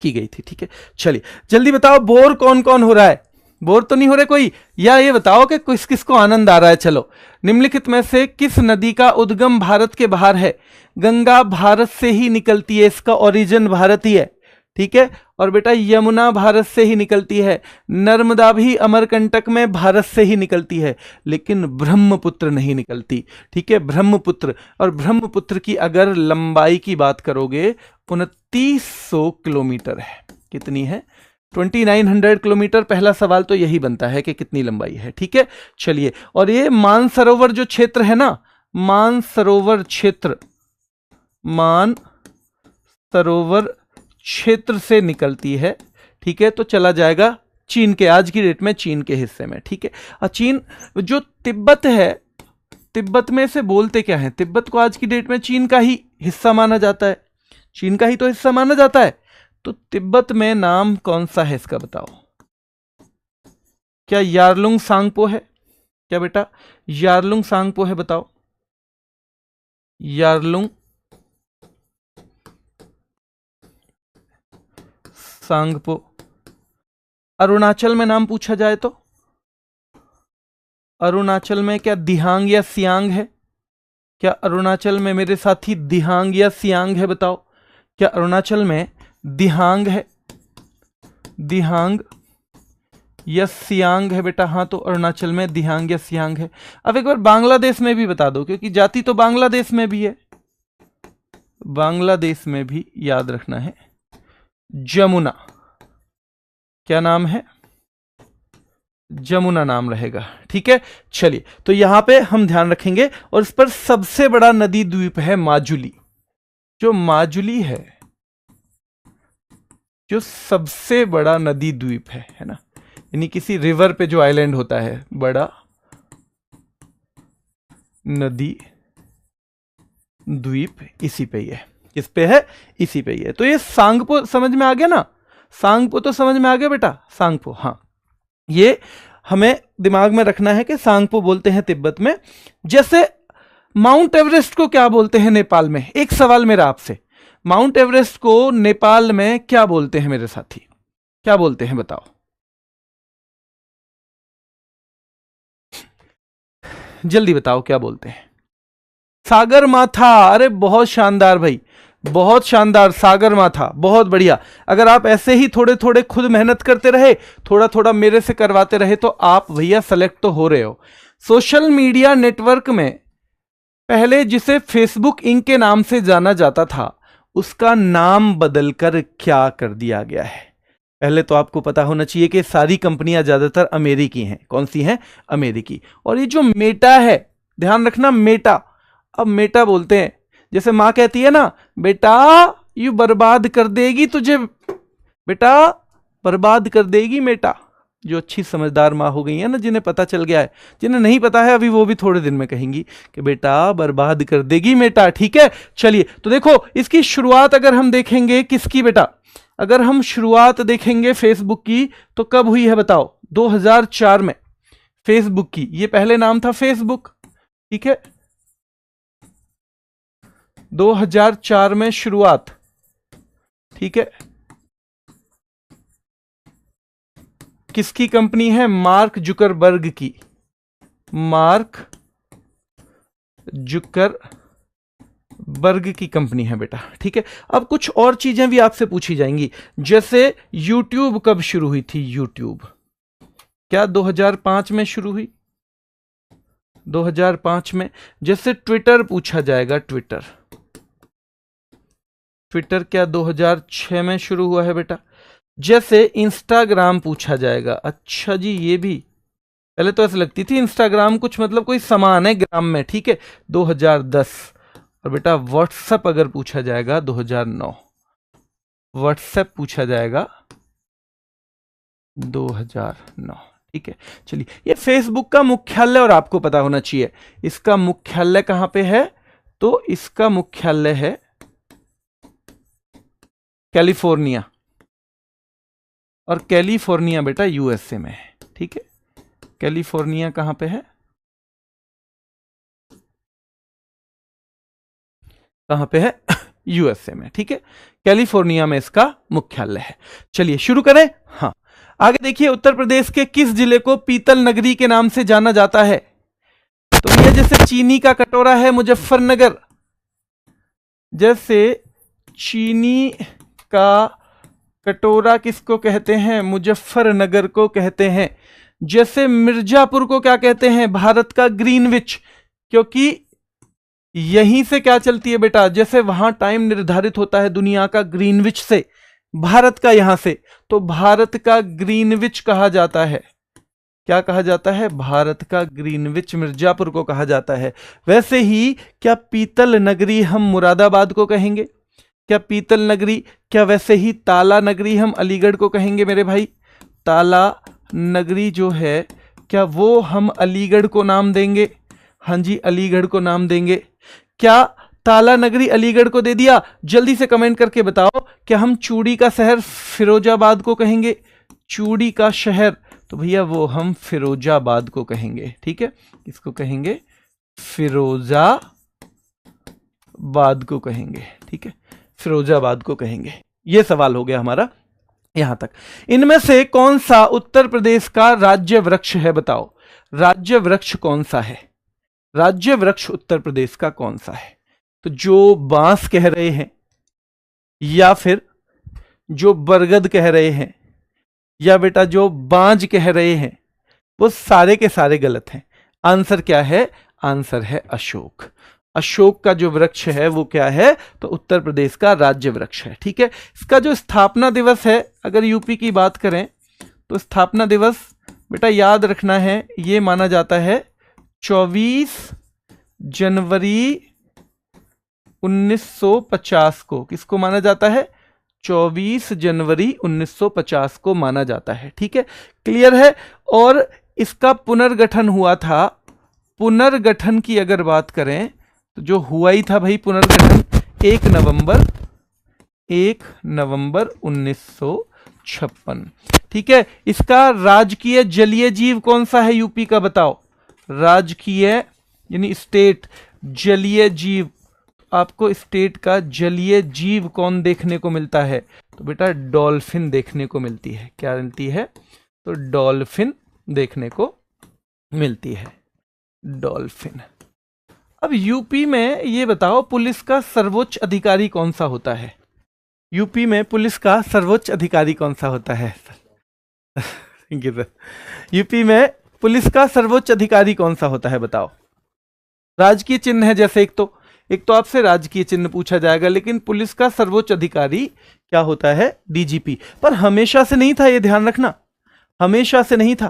[SPEAKER 1] की गई थी। ठीक है, चलिए जल्दी बताओ, बोर कौन कौन हो रहा है, बोर तो नहीं हो रहे कोई, या ये बताओ कि किस किस को आनंद आ रहा है। चलो, निम्नलिखित में से किस नदी का उद्गम भारत के बाहर है, गंगा भारत से ही निकलती है, इसका ओरिजिन भारत ही है। ठीक है, और बेटा यमुना भारत से ही निकलती है, नर्मदा भी अमरकंटक में भारत से ही निकलती है, लेकिन ब्रह्मपुत्र नहीं निकलती। ठीक है, ब्रह्मपुत्र, और ब्रह्मपुत्र की अगर लंबाई की बात करोगे 2900 किलोमीटर है। कितनी है, 2900 किलोमीटर। पहला सवाल तो यही बनता है कि कितनी लंबाई है। ठीक है, चलिए, और ये मानसरोवर जो क्षेत्र है ना, मानसरोवर क्षेत्र, मानसरोवर क्षेत्र से निकलती है। ठीक है, तो चला जाएगा चीन के, आज की डेट में चीन के हिस्से में। ठीक है, और चीन जो तिब्बत है, तिब्बत में से बोलते क्या है, तिब्बत को आज की डेट में चीन का ही हिस्सा माना जाता है, चीन का ही तो हिस्सा माना जाता है। तो तिब्बत में नाम कौन सा है इसका बताओ, क्या यारलुंग सांगपो है, क्या बेटा यारलुंग सांगपो है, बताओ यारलुंग सांगपो। अरुणाचल में नाम पूछा जाए तो, अरुणाचल में क्या दिहांग या सियांग है, क्या अरुणाचल में मेरे साथी दिहांग या सियांग है, बताओ क्या अरुणाचल में दिहांग है, दिहांग या सियांग है बेटा। हाँ, तो अरुणाचल में दिहांग या सियांग है। अब एक बार बांग्लादेश में भी बता दो, क्योंकि जाति तो बांग्लादेश में भी है, बांग्लादेश में भी याद रखना है जमुना, क्या नाम है, जमुना नाम रहेगा। ठीक है, चलिए, तो यहां पे हम ध्यान रखेंगे। और इस पर सबसे बड़ा नदी द्वीप है माजुली, जो माजुली है, जो सबसे बड़ा नदी द्वीप है ना, यानी किसी रिवर पे जो आइलैंड होता है, बड़ा नदी द्वीप इसी पे ही है। किस पे है? इसी पे ही है। तो ये सांगपो समझ में आ गया ना? सांगपो तो समझ में आ गया बेटा, सांगपो। हाँ, ये हमें दिमाग में रखना है कि सांगपो बोलते हैं तिब्बत में। जैसे माउंट एवरेस्ट को क्या बोलते हैं नेपाल में? एक सवाल मेरा आपसे, माउंट एवरेस्ट को नेपाल में क्या बोलते हैं मेरे साथी? क्या बोलते हैं बताओ? जल्दी बताओ क्या बोलते हैं? सागर माथा। अरे बहुत शानदार भाई, बहुत शानदार, सागर माथा, बहुत बढ़िया। अगर आप ऐसे ही थोड़े थोड़े खुद मेहनत करते रहे, थोड़ा थोड़ा मेरे से करवाते रहे, तो आप भैया सेलेक्ट तो हो रहे हो। सोशल मीडिया नेटवर्क में पहले जिसे फेसबुक इंक के नाम से जाना जाता था, उसका नाम बदलकर क्या कर दिया गया है? पहले तो आपको पता होना चाहिए कि सारी कंपनियां ज्यादातर अमेरिकी हैं। कौन सी हैं? अमेरिकी। और ये जो मेटा है, ध्यान रखना, मेटा, अब मेटा बोलते हैं, जैसे मां कहती है ना, बेटा यू बर्बाद कर देगी तुझे, बेटा बर्बाद कर देगी मेटा। जो अच्छी समझदार माँ हो गई है ना, जिन्हें पता चल गया है, जिन्हें नहीं पता है अभी वो भी थोड़े दिन में कहेंगी कि बेटा बर्बाद कर देगी मेटा। ठीक है, चलिए तो देखो इसकी शुरुआत अगर हम देखेंगे किसकी बेटा, अगर हम शुरुआत देखेंगे फेसबुक की, तो कब हुई है बताओ? 2004 में फेसबुक की। ये पहले नाम था फेसबुक, ठीक है, 2004 में शुरुआत, ठीक है। किसकी कंपनी है? मार्क जुकरबर्ग की, मार्क जुकरबर्ग की कंपनी है बेटा, ठीक है। अब कुछ और चीजें भी आपसे पूछी जाएंगी, जैसे यूट्यूब कब शुरू हुई थी? यूट्यूब क्या 2005 में शुरू हुई? 2005 में। जैसे ट्विटर पूछा जाएगा, ट्विटर क्या 2006 में शुरू हुआ है बेटा? जैसे इंस्टाग्राम पूछा जाएगा, अच्छा जी, ये भी पहले तो ऐसे लगती थी इंस्टाग्राम कुछ मतलब कोई सामान है ग्राम में, ठीक है, 2010। और बेटा व्हाट्सएप अगर पूछा जाएगा 2009, व्हाट्सएप पूछा जाएगा 2009, ठीक है। चलिए, ये फेसबुक का मुख्यालय, और आपको पता होना चाहिए इसका मुख्यालय कहां पे है, तो इसका मुख्यालय है कैलिफोर्निया, और कैलिफोर्निया बेटा यूएसए में है, ठीक है। कैलिफोर्निया कहां पे है? कहां पे है? यूएसए में, ठीक है। कैलिफोर्निया में इसका मुख्यालय है। चलिए शुरू करें। हाँ, आगे देखिए, उत्तर प्रदेश के किस जिले को पीतल नगरी के नाम से जाना जाता है? तो ये जैसे चीनी का कटोरा है मुजफ्फरनगर, जैसे चीनी का कटोरा किसको कहते हैं? मुजफ्फरनगर को कहते हैं। जैसे मिर्जापुर को क्या कहते हैं? भारत का ग्रीनविच, क्योंकि यहीं से क्या चलती है बेटा, जैसे वहां टाइम निर्धारित होता है दुनिया का ग्रीनविच से, भारत का यहां से, तो भारत का ग्रीनविच कहा जाता है। क्या कहा जाता है? भारत का ग्रीनविच मिर्जापुर को कहा जाता है। वैसे ही क्या पीतल नगरी हम मुरादाबाद को कहेंगे? क्या पीतल नगरी, क्या वैसे ही ताला नगरी हम अलीगढ़ को कहेंगे मेरे भाई? ताला नगरी जो है, क्या वो हम अलीगढ़ को नाम देंगे? हाँ जी, अलीगढ़ को नाम देंगे। क्या ताला नगरी अलीगढ़ को दे दिया? जल्दी से कमेंट करके बताओ, क्या हम चूड़ी का शहर फिरोजाबाद को कहेंगे? चूड़ी का शहर, तो भैया वो हम फिरोजाबाद को कहेंगे, ठीक है। इसको कहेंगे फिरोजाबाद को कहेंगे, ठीक है, फिरोजाबाद को कहेंगे। ये सवाल हो गया हमारा यहां तक। इनमें से कौन सा उत्तर प्रदेश का राज्य वृक्ष है? बताओ, राज्य वृक्ष कौन सा है? राज्य वृक्ष उत्तर प्रदेश का कौन सा है? तो जो बांस कह रहे हैं, या फिर जो बरगद कह रहे हैं, या बेटा जो बांज कह रहे हैं, वो सारे के सारे गलत हैं। आंसर क्या है? आंसर है अशोक। अशोक का जो वृक्ष है वो क्या है? तो उत्तर प्रदेश का राज्य वृक्ष है, ठीक है। इसका जो स्थापना दिवस है, अगर यूपी की बात करें, तो स्थापना दिवस बेटा याद रखना है, ये माना जाता है 24 जनवरी 1950 को। किसको माना जाता है? 24 जनवरी 1950 को माना जाता है, ठीक है, क्लियर है। और इसका पुनर्गठन हुआ था पुनर्गठन की अगर बात करें तो जो हुआ ही था भाई पुनर्गठन 1 नवंबर 1956। ठीक है, इसका राजकीय जलीय जीव कौन सा है यूपी का बताओ? राजकीय यानी स्टेट जलीय जीव, आपको स्टेट का जलीय जीव कौन देखने को मिलता है? तो बेटा डॉल्फिन देखने को मिलती है। क्या मिलती है? तो डॉल्फिन देखने को मिलती है, डॉल्फिन। अब यूपी में ये बताओ पुलिस का सर्वोच्च अधिकारी कौन सा होता है? यूपी में पुलिस का सर्वोच्च अधिकारी कौन सा होता है? यूपी में पुलिस का सर्वोच्च अधिकारी कौन सा होता है बताओ? राजकीय चिन्ह है, जैसे एक तो आपसे राजकीय चिन्ह पूछा जाएगा, लेकिन पुलिस का सर्वोच्च अधिकारी क्या होता है? डीजीपी। पर हमेशा से नहीं था, ये ध्यान रखना, हमेशा से नहीं था,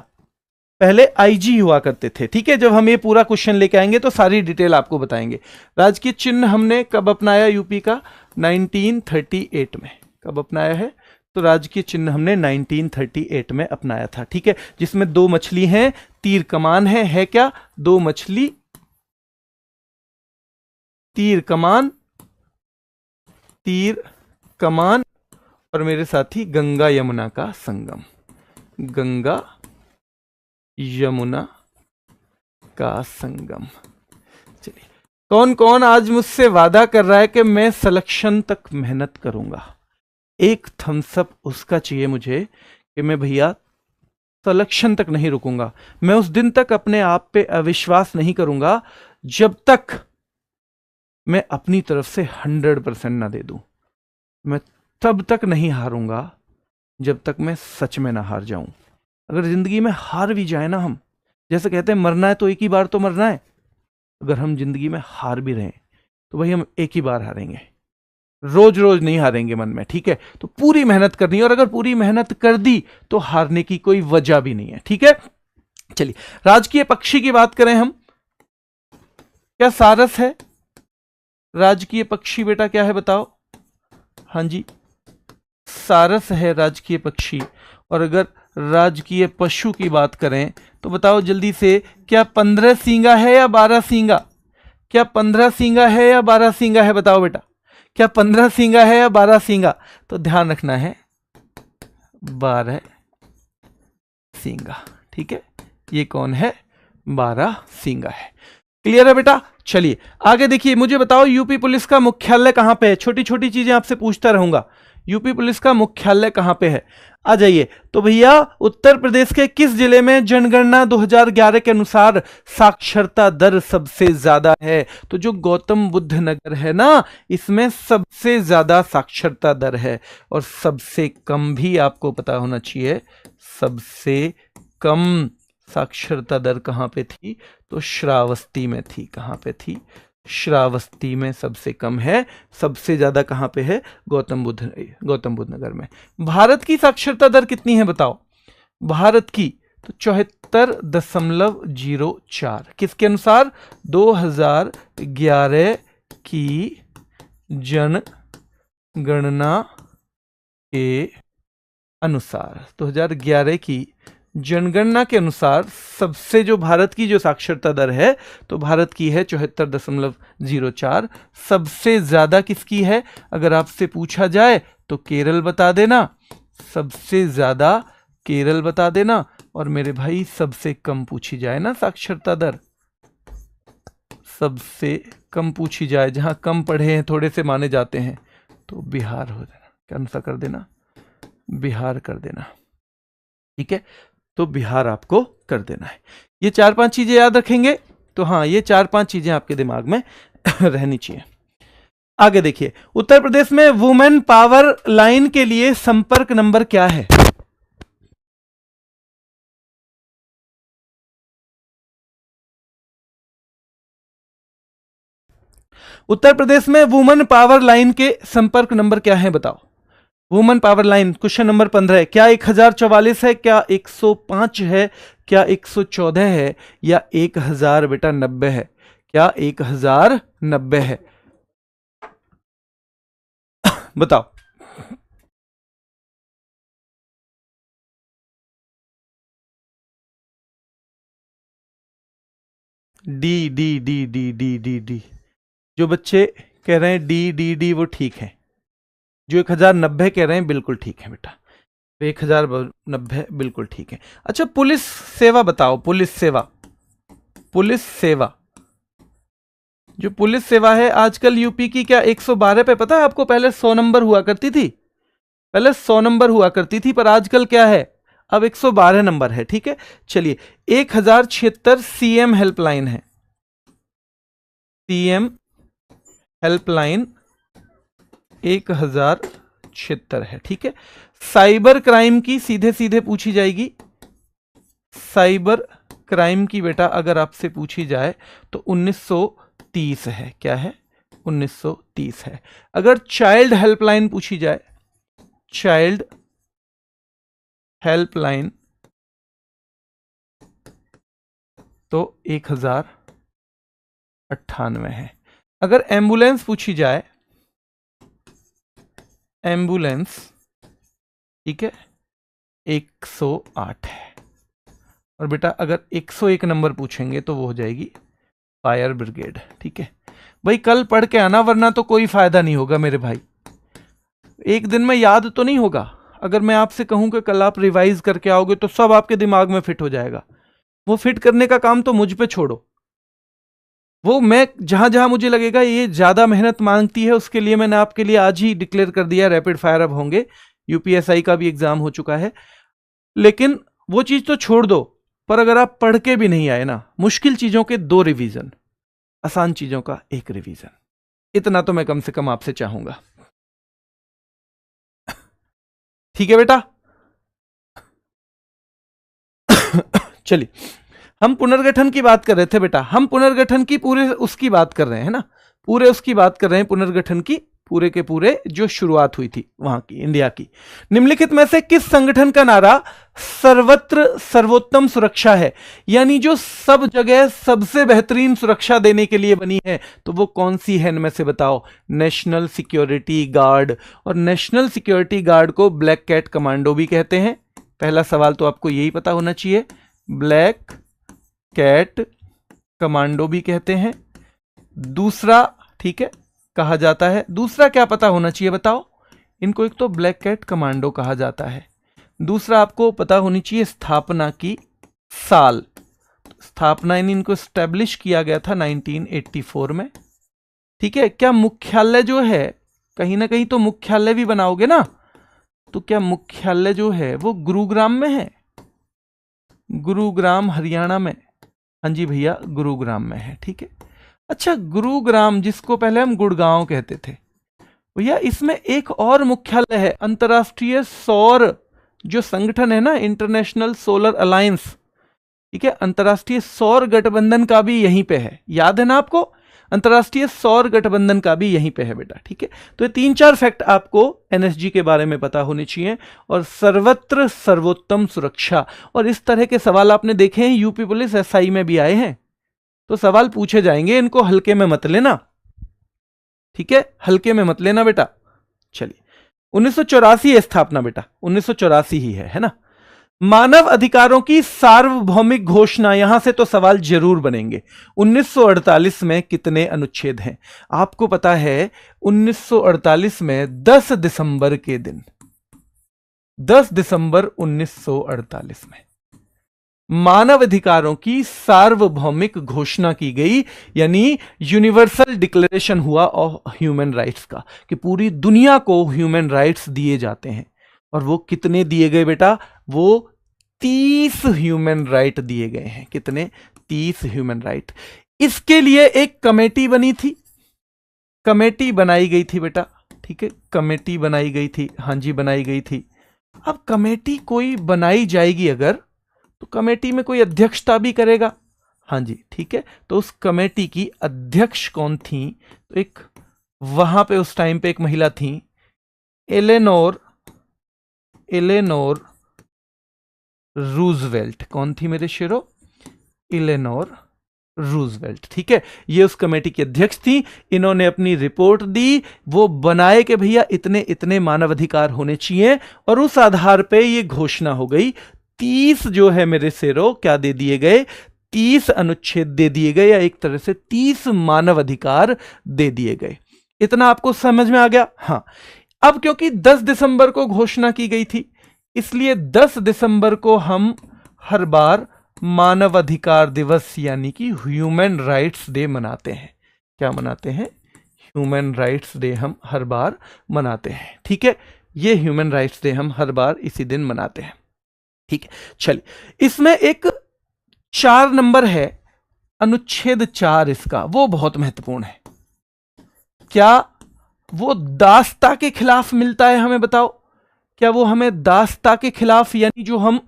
[SPEAKER 1] पहले आईजी हुआ करते थे। ठीक है, जब हम ये पूरा क्वेश्चन लेके आएंगे तो सारी डिटेल आपको बताएंगे। राजकीय चिन्ह हमने कब अपनाया यूपी का? 1938 में। कब अपनाया है? तो राजकीय चिन्ह हमने 1938 में अपनाया था। ठीक है, जिसमें 2 मछली हैं, तीर कमान है क्या? 2 मछली, तीर कमान और मेरे साथी गंगा यमुना का संगम, गंगा यमुना का संगम। चलिए, कौन कौन आज मुझसे वादा कर रहा है कि मैं सिलेक्शन तक मेहनत करूंगा? एक थम्स अप उसका चाहिए मुझे कि मैं भैया सिलेक्शन तक नहीं रुकूंगा, मैं उस दिन तक अपने आप पे अविश्वास नहीं करूंगा जब तक मैं अपनी तरफ से 100% ना दे दूं। मैं तब तक नहीं हारूंगा जब तक मैं सच में ना हार जाऊं। अगर जिंदगी में हार भी जाए ना, हम जैसे कहते हैं मरना है तो एक ही बार तो मरना है, अगर हम जिंदगी में हार भी रहे तो भाई हम एक ही बार हारेंगे, रोज रोज नहीं हारेंगे मन में। ठीक है, तो पूरी मेहनत करनी है, और अगर पूरी मेहनत कर दी तो हारने की कोई वजह भी नहीं है। ठीक है, चलिए राजकीय पक्षी की बात करें हम, क्या सारस है? राजकीय पक्षी बेटा क्या है बताओ? हाँ जी, सारस है राजकीय पक्षी। और अगर राजकीय पशु की बात करें तो बताओ जल्दी से, क्या 15 सींगा है या 12 सींगा? क्या 15 सींगा है या 12 सींगा है? बताओ बेटा, क्या 15 सींगा है या 12 सींगा? तो ध्यान रखना है 12 सींगा। ठीक है, ये कौन है? 12 सींगा है। क्लियर है बेटा? चलिए आगे देखिए, मुझे बताओ यूपी पुलिस का मुख्यालय कहां पे है? छोटी छोटी चीजें आपसे पूछता रहूंगा। यूपी पुलिस का मुख्यालय कहां पे है? आ जाइए। तो भैया उत्तर प्रदेश के किस जिले में जनगणना 2011 के अनुसार साक्षरता दर सबसे ज्यादा है? तो जो गौतम बुद्ध नगर है ना, इसमें सबसे ज्यादा साक्षरता दर है। और सबसे कम भी आपको पता होना चाहिए, सबसे कम साक्षरता दर कहां पे थी? तो श्रावस्ती में थी। कहां पे थी? श्रावस्ती में सबसे कम है। सबसे ज्यादा कहां पे है? गौतम बुद्ध नगर में। भारत की साक्षरता दर कितनी है बताओ? भारत की तो 74.04। किसके अनुसार? 2011 की जनगणना के अनुसार, 2011 की जनगणना के अनुसार सबसे जो भारत की जो साक्षरता दर है, तो भारत की है 74.04। सबसे ज्यादा किसकी है? अगर आपसे पूछा जाए तो केरल बता देना, सबसे ज्यादा केरल बता देना। और मेरे भाई सबसे कम पूछी जाए ना साक्षरता दर, सबसे कम पूछी जाए, जहां कम पढ़े हैं, थोड़े से माने जाते हैं, तो बिहार हो देना। कौन सा कर देना? बिहार कर देना। ठीक है, तो बिहार आपको कर देना है। ये 4-5 चीजें याद रखेंगे तो हाँ, ये 4-5 चीजें आपके दिमाग में रहनी चाहिए। आगे देखिए, उत्तर प्रदेश में वुमेन पावर लाइन के लिए संपर्क नंबर क्या है? उत्तर प्रदेश में वुमेन पावर लाइन के संपर्क नंबर क्या है बताओ? Women power line, question number 15 है। क्या 1044 है, क्या 105 है, क्या 114 है, या 1000 बेटा 90 है? क्या 1090 है? बताओ। D D D D D D D, जो बच्चे कह रहे हैं डी डी डी वो ठीक है, जो 1090 कह रहे हैं बिल्कुल ठीक है बेटा, 1090 बिल्कुल ठीक है। अच्छा पुलिस सेवा बताओ, पुलिस सेवा, पुलिस सेवा, जो पुलिस सेवा है आजकल यूपी की क्या 112 पे पता है आपको? पहले 100 नंबर हुआ करती थी, पहले 100 नंबर हुआ करती थी, पर आजकल क्या है, अब 112 नंबर है। ठीक है, चलिए 1076 सीएम हेल्पलाइन है, सीएम हेल्पलाइन 1076 है। ठीक है, साइबर क्राइम की सीधे सीधे पूछी जाएगी, साइबर क्राइम की बेटा अगर आपसे पूछी जाए तो 1930 है, क्या है 1930 है। अगर चाइल्ड हेल्पलाइन पूछी जाए, चाइल्ड हेल्पलाइन तो 1098 है। अगर एम्बुलेंस पूछी जाए, एम्बुलेंस ठीक है 108 है। और बेटा अगर 101 नंबर पूछेंगे तो वो हो जाएगी फायर ब्रिगेड। ठीक है भाई, कल पढ़ के आना वरना तो कोई फायदा नहीं होगा मेरे भाई, एक दिन में याद तो नहीं होगा। अगर मैं आपसे कहूं कि कल आप रिवाइज करके आओगे तो सब आपके दिमाग में फिट हो जाएगा, वो फिट करने का काम तो मुझ पे छोड़ो, वो मैं जहां जहां मुझे लगेगा ये ज्यादा मेहनत मांगती है उसके लिए मैंने आपके लिए आज ही डिक्लेयर कर दिया रैपिड फायर अब होंगे, यूपीएसआई का भी एग्जाम हो चुका है। लेकिन वो चीज तो छोड़ दो, पर अगर आप पढ़ के भी नहीं आए ना, मुश्किल चीजों के 2 रिवीजन, आसान चीजों का 1 रिवीजन, इतना तो मैं कम से कम आपसे चाहूंगा। ठीक है बेटा चलिए, हम पुनर्गठन की बात कर रहे थे बेटा, हम पुनर्गठन की पूरे उसकी बात कर रहे हैं ना, पूरे उसकी बात कर रहे हैं, पुनर्गठन की पूरे के पूरे जो शुरुआत हुई थी वहां की, इंडिया की। निम्नलिखित में से किस संगठन का नारा सर्वत्र सर्वोत्तम सुरक्षा है, यानी जो सब जगह सबसे बेहतरीन सुरक्षा देने के लिए बनी है, तो वो कौन सी है इनमें से बताओ? National security guard. और नेशनल सिक्योरिटी गार्ड को ब्लैक कैट कमांडो भी कहते हैं। पहला सवाल तो आपको यही पता होना चाहिए, ब्लैक कैट कमांडो भी कहते हैं। दूसरा ठीक है कहा जाता है, दूसरा क्या पता होना चाहिए बताओ? इनको एक तो ब्लैक कैट कमांडो कहा जाता है, दूसरा आपको पता होनी चाहिए स्थापना की साल, स्थापना इनको स्टैब्लिश किया गया था 1984 में। ठीक है, क्या मुख्यालय जो है, कहीं ना कहीं तो मुख्यालय भी बनाओगे ना, तो क्या मुख्यालय जो है वो गुरुग्राम में है? गुरुग्राम हरियाणा में, हाँ जी भैया गुरुग्राम में है। ठीक है, अच्छा गुरुग्राम जिसको पहले हम गुड़गांव कहते थे भैया, इसमें एक और मुख्यालय है, अंतर्राष्ट्रीय सौर जो संगठन है ना, इंटरनेशनल सोलर अलायंस, ठीक है, अंतर्राष्ट्रीय सौर गठबंधन का भी यहीं पे है, याद है ना आपको? अंतर्राष्ट्रीय सौर गठबंधन का भी यहीं पे है बेटा। ठीक है, तो ये 3-4 फैक्ट आपको एनएसजी के बारे में पता होने चाहिए। और सर्वत्र सर्वोत्तम सुरक्षा, और इस तरह के सवाल आपने देखे हैं यूपी पुलिस एसआई में भी आए हैं, तो सवाल पूछे जाएंगे, इनको हल्के में मत लेना। ठीक है, हल्के में मत लेना बेटा। चलिए 1984 है स्थापना बेटा, 1984 ही है ना। मानव अधिकारों की सार्वभौमिक घोषणा, यहां से तो सवाल जरूर बनेंगे। 1948 में कितने अनुच्छेद हैं? आपको पता है 1948 में 10 दिसंबर के दिन, 10 दिसंबर 1948 में मानव अधिकारों की सार्वभौमिक घोषणा की गई, यानी यूनिवर्सल डिक्लेरेशन हुआ ऑफ ह्यूमन राइट्स का, कि पूरी दुनिया को ह्यूमन राइट्स दिए जाते हैं। और वो कितने दिए गए बेटा? वो 30 ह्यूमन राइट दिए गए हैं। कितने? 30 ह्यूमन राइट। इसके लिए एक कमेटी बनी थी, कमेटी बनाई गई थी बेटा। ठीक है, कमेटी बनाई गई थी, हाँ जी बनाई गई थी। अब कमेटी कोई बनाई जाएगी अगर, तो कमेटी में कोई अध्यक्षता भी करेगा, हाँ जी ठीक है। तो उस कमेटी की अध्यक्ष कौन थी? तो एक वहां पे उस टाइम पे एक महिला थी, एलेनोर रूजवेल्ट। कौन थी मेरे शेरो? Eleanor Roosevelt. ठीक है, ये उस कमेटी की अध्यक्ष थी। इन्होंने अपनी रिपोर्ट दी, वो बनाए कि भैया इतने इतने मानवाधिकार होने चाहिए, और उस आधार पे ये घोषणा हो गई। 30 जो है मेरे शेरो क्या दे दिए गए? 30 अनुच्छेद दे दिए गए, या एक तरह से 30 मानव अधिकार दे दिए गए। इतना आपको समझ में आ गया? हाँ। अब क्योंकि 10 दिसंबर को घोषणा की गई थी, इसलिए 10 दिसंबर को हम हर बार मानव अधिकार दिवस यानी कि ह्यूमन राइट्स डे मनाते हैं। क्या मनाते हैं? ह्यूमन राइट्स डे हम हर बार मनाते हैं। ठीक है, ये ह्यूमन राइट्स डे हम हर बार इसी दिन मनाते हैं। ठीक है, चलिए, इसमें एक 4 नंबर है, अनुच्छेद 4 इसका, वो बहुत महत्वपूर्ण है। क्या वो दासता के खिलाफ मिलता है? हमें बताओ, क्या वो हमें दासता के खिलाफ, यानी जो हम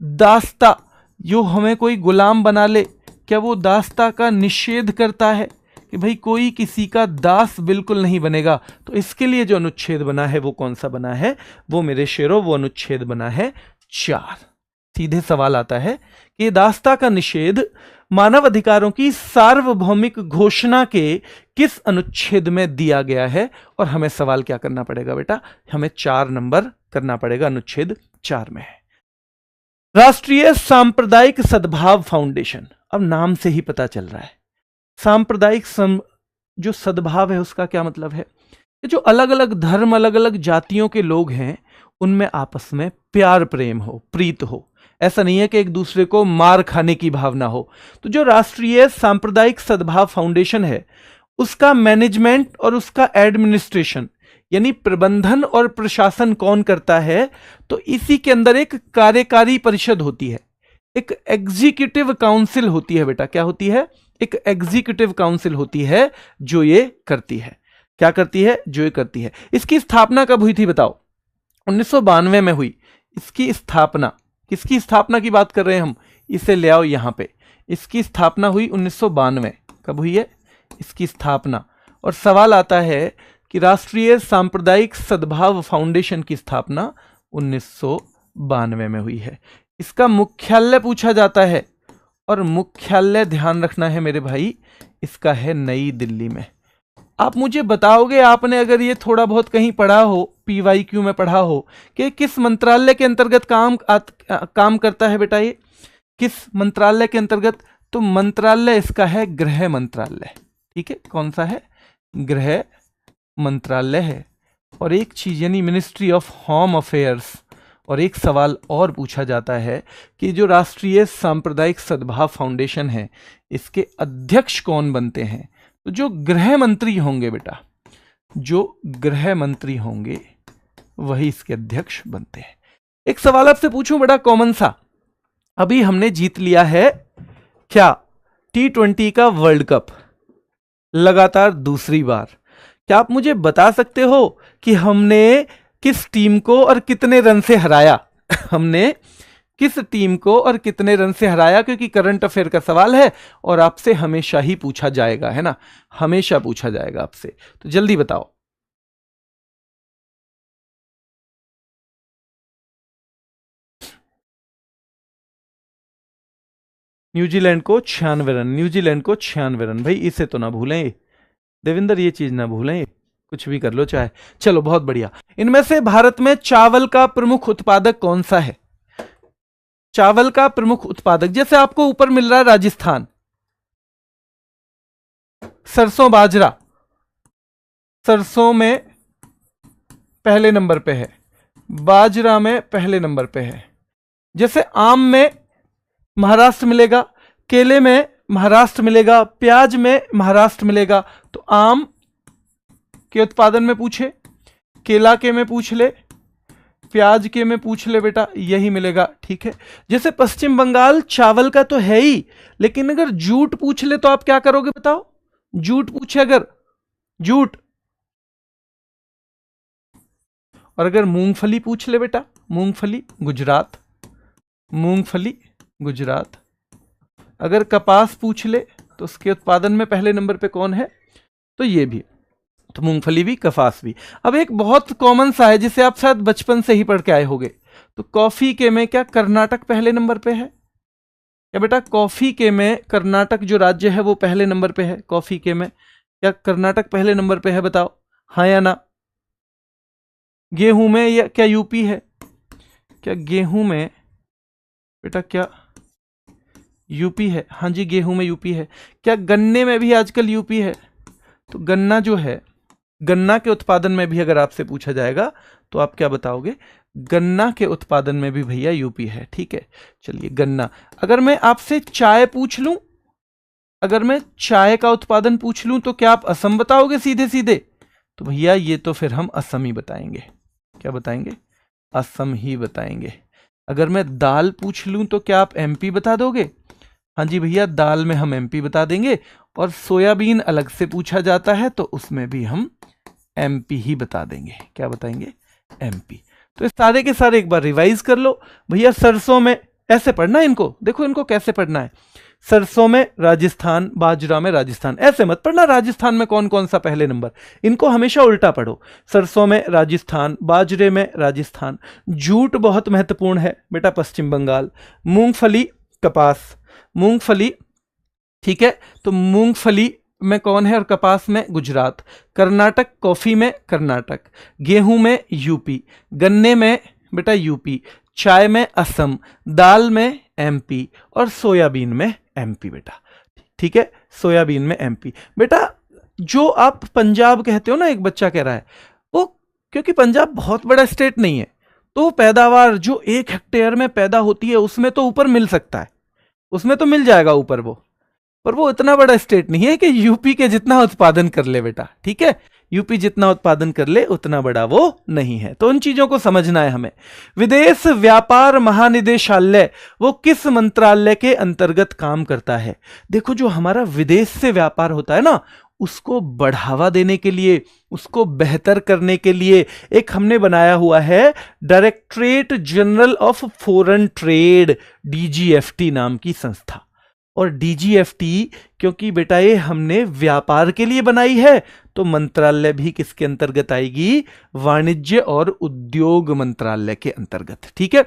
[SPEAKER 1] दासता, जो हमें कोई गुलाम बना ले, क्या वो दासता का निषेध करता है कि भाई कोई किसी का दास बिल्कुल नहीं बनेगा? तो इसके लिए जो अनुच्छेद बना है वो कौन सा बना है? वो मेरे शेरों, वो अनुच्छेद बना है 4। सीधे सवाल आता है कि दासता का निषेध मानव अधिकारों की सार्वभौमिक घोषणा के किस अनुच्छेद में दिया गया है? और हमें सवाल क्या करना पड़ेगा बेटा? हमें 4 नंबर करना पड़ेगा, अनुच्छेद 4 में है। राष्ट्रीय सांप्रदायिक सद्भाव फाउंडेशन, अब नाम से ही पता चल रहा है सांप्रदायिक जो सद्भाव है उसका क्या मतलब है? जो अलग अलग धर्म, अलग अलग जातियों के लोग हैं, उनमें आपस में प्यार प्रेम हो, प्रीत हो। ऐसा नहीं है कि एक दूसरे को मार खाने की भावना हो। तो जो राष्ट्रीय सांप्रदायिक सद्भाव फाउंडेशन है, उसका मैनेजमेंट और उसका एडमिनिस्ट्रेशन यानी प्रबंधन और प्रशासन कौन करता है? तो इसी के अंदर एक कार्यकारी परिषद होती है, एक एग्जीक्यूटिव काउंसिल होती है बेटा। क्या होती है? एक एग्जीक्यूटिव काउंसिल होती है जो ये करती है। क्या करती है? जो ये करती है। इसकी स्थापना कब हुई थी बताओ? 1992 में हुई इसकी स्थापना। किसकी स्थापना की बात कर रहे हैं हम? इसे ले आओ यहां पे। इसकी स्थापना हुई 1992। कब हुई है इसकी स्थापना? और सवाल आता है कि राष्ट्रीय सांप्रदायिक सद्भाव फाउंडेशन की स्थापना 1992 में हुई है। इसका मुख्यालय पूछा जाता है, और मुख्यालय ध्यान रखना है मेरे भाई, इसका है नई दिल्ली में। आप मुझे बताओगे, आपने अगर ये थोड़ा बहुत कहीं पढ़ा हो, PYQ में पढ़ा हो, कि किस मंत्रालय के अंतर्गत काम करता है बेटा? ये किस मंत्रालय के अंतर्गत? तो मंत्रालय इसका है गृह मंत्रालय। ठीक है, कौन सा है? गृह मंत्रालय है। और एक चीज यानी मिनिस्ट्री ऑफ होम अफेयर्स। और एक सवाल और पूछा जाता है कि जो राष्ट्रीय सांप्रदायिक सद्भाव फाउंडेशन है, इसके अध्यक्ष कौन बनते हैं? तो जो गृह मंत्री होंगे बेटा, जो गृह मंत्री होंगे वही इसके अध्यक्ष बनते हैं। एक सवाल आपसे पूछूं बड़ा कॉमन सा, अभी हमने जीत लिया है क्या T20 का वर्ल्ड कप, लगातार दूसरी बार। क्या आप मुझे बता सकते हो कि हमने किस टीम को और कितने रन से हराया? हमने किस टीम को और कितने रन से हराया? क्योंकि करंट अफेयर का सवाल है और आपसे हमेशा ही पूछा जाएगा, है ना? हमेशा पूछा जाएगा आपसे, तो जल्दी बताओ। न्यूजीलैंड को 96 रन, न्यूजीलैंड को 96 रन। भाई इसे तो ना भूलें देविंदर, ये चीज ना भूलें, कुछ भी कर लो चाहे। चलो बहुत बढ़िया। इनमें से भारत में चावल का प्रमुख उत्पादक कौन सा है? चावल का प्रमुख उत्पादक, जैसे आपको ऊपर मिल रहा है राजस्थान, सरसों बाजरा, सरसों में पहले नंबर पे है, बाजरा में पहले नंबर पे है। जैसे आम में महाराष्ट्र मिलेगा, केले में महाराष्ट्र मिलेगा, प्याज में महाराष्ट्र मिलेगा। तो आम के उत्पादन में पूछे, केला के में पूछ ले, प्याज के में पूछ ले बेटा, यही मिलेगा। ठीक है। जैसे पश्चिम बंगाल चावल का तो है ही, लेकिन अगर जूट पूछ ले तो आप क्या करोगे बताओ? जूट पूछे अगर, जूट। और अगर मूंगफली पूछ ले बेटा, मूंगफली गुजरात, मूंगफली गुजरात। अगर कपास पूछ ले तो उसके उत्पादन में पहले नंबर पे कौन है? तो ये भी, तो मूंगफली भी, कपास भी। अब एक बहुत कॉमन सा है जिसे आप शायद बचपन से ही पढ़ के आए होंगे, तो कॉफी के में क्या कर्नाटक पहले नंबर पे है? क्या बेटा कॉफी के में कर्नाटक जो राज्य है वो पहले नंबर पे है? कॉफी के में क्या कर्नाटक पहले नंबर पे है? बताओ हाँ या ना। गेहूं में या क्या यूपी है? क्या गेहूं में बेटा, क्या यूपी है, हाँ जी गेहूं में यूपी है। क्या गन्ने में भी आजकल यूपी है? तो गन्ना जो है, गन्ना के उत्पादन में भी अगर आपसे पूछा जाएगा तो आप क्या बताओगे? गन्ना के उत्पादन में भी भैया यूपी है। ठीक है, चलिए गन्ना। अगर मैं आपसे चाय पूछ लूं, अगर मैं चाय का उत्पादन पूछ लूं तो क्या आप असम बताओगे सीधे सीधे? तो भैया ये तो फिर हम असम ही बताएंगे। क्या बताएंगे? असम ही बताएंगे। अगर मैं दाल पूछ लूं तो क्या आप एमपी बता दोगे? हाँ जी भैया, दाल में हम एमपी बता देंगे। और सोयाबीन अलग से पूछा जाता है तो उसमें भी हम एमपी ही बता देंगे। क्या बताएंगे? एमपी। तो इस सारे के सारे एक बार रिवाइज कर लो भैया। सरसों में ऐसे पढ़ना है इनको, देखो इनको कैसे पढ़ना है। सरसों में राजस्थान, बाजरा में राजस्थान, ऐसे मत पढ़ना राजस्थान में कौन कौन सा पहले नंबर, इनको हमेशा उल्टा पढ़ो। सरसों में राजस्थान, बाजरे में राजस्थान। जूट बहुत महत्वपूर्ण है बेटा, पश्चिम बंगाल। मूंगफली, कपास, मूंगफली, ठीक है, तो मूंगफली में कौन है और कपास में गुजरात। कर्नाटक, कॉफी में कर्नाटक। गेहूं में यूपी। गन्ने में बेटा यूपी। चाय में असम। दाल में एमपी। और सोयाबीन में एमपी बेटा। ठीक है, सोयाबीन में एमपी। बेटा जो आप पंजाब कहते हो ना, एक बच्चा कह रहा है, वो क्योंकि पंजाब बहुत बड़ा स्टेट नहीं है तो पैदावार जो 1 हेक्टेयर में पैदा होती है उसमें तो ऊपर मिल सकता है, उसमें तो मिल जाएगा ऊपर वो, पर वो इतना बड़ा स्टेट नहीं है कि यूपी के जितना उत्पादन कर ले बेटा। ठीक है, यूपी जितना उत्पादन कर ले उतना बड़ा वो नहीं है, तो उन चीजों को समझना है हमें। विदेश व्यापार महानिदेशालय वो किस मंत्रालय के अंतर्गत काम करता है? देखो जो हमारा विदेश से व्यापार होता है ना, उसको बढ़ावा देने के लिए, उसको बेहतर करने के लिए एक हमने बनाया हुआ है directorate general of foreign trade, DGFT नाम की संस्था। और डीजीएफटी क्योंकि बेटा ये हमने व्यापार के लिए बनाई है तो मंत्रालय भी किसके अंतर्गत आएगी? वाणिज्य और उद्योग मंत्रालय के अंतर्गत। ठीक है,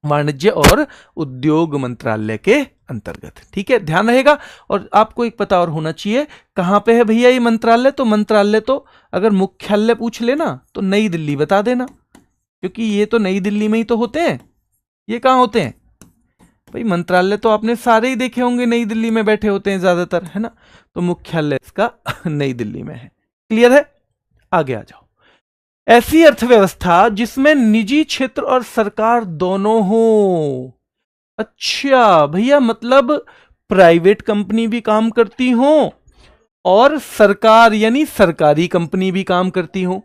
[SPEAKER 1] वाणिज्य और उद्योग मंत्रालय के अंतर्गत। ठीक है, ध्यान रहेगा। और आपको एक पता और होना चाहिए, कहां पे है भैया ये मंत्रालय? तो मंत्रालय तो अगर मुख्यालय पूछ लेना तो नई दिल्ली बता देना, क्योंकि ये तो नई दिल्ली में ही तो होते हैं। ये कहां होते हैं भाई? मंत्रालय तो आपने सारे ही देखे होंगे नई दिल्ली में बैठे होते हैं ज्यादातर, है ना? तो मुख्यालय इसका नई दिल्ली में है। क्लियर है? आगे आ जाओ। ऐसी अर्थव्यवस्था जिसमें निजी क्षेत्र और सरकार दोनों हो। अच्छा भैया, मतलब प्राइवेट कंपनी भी काम करती हो और सरकार यानी सरकारी कंपनी भी काम करती हो,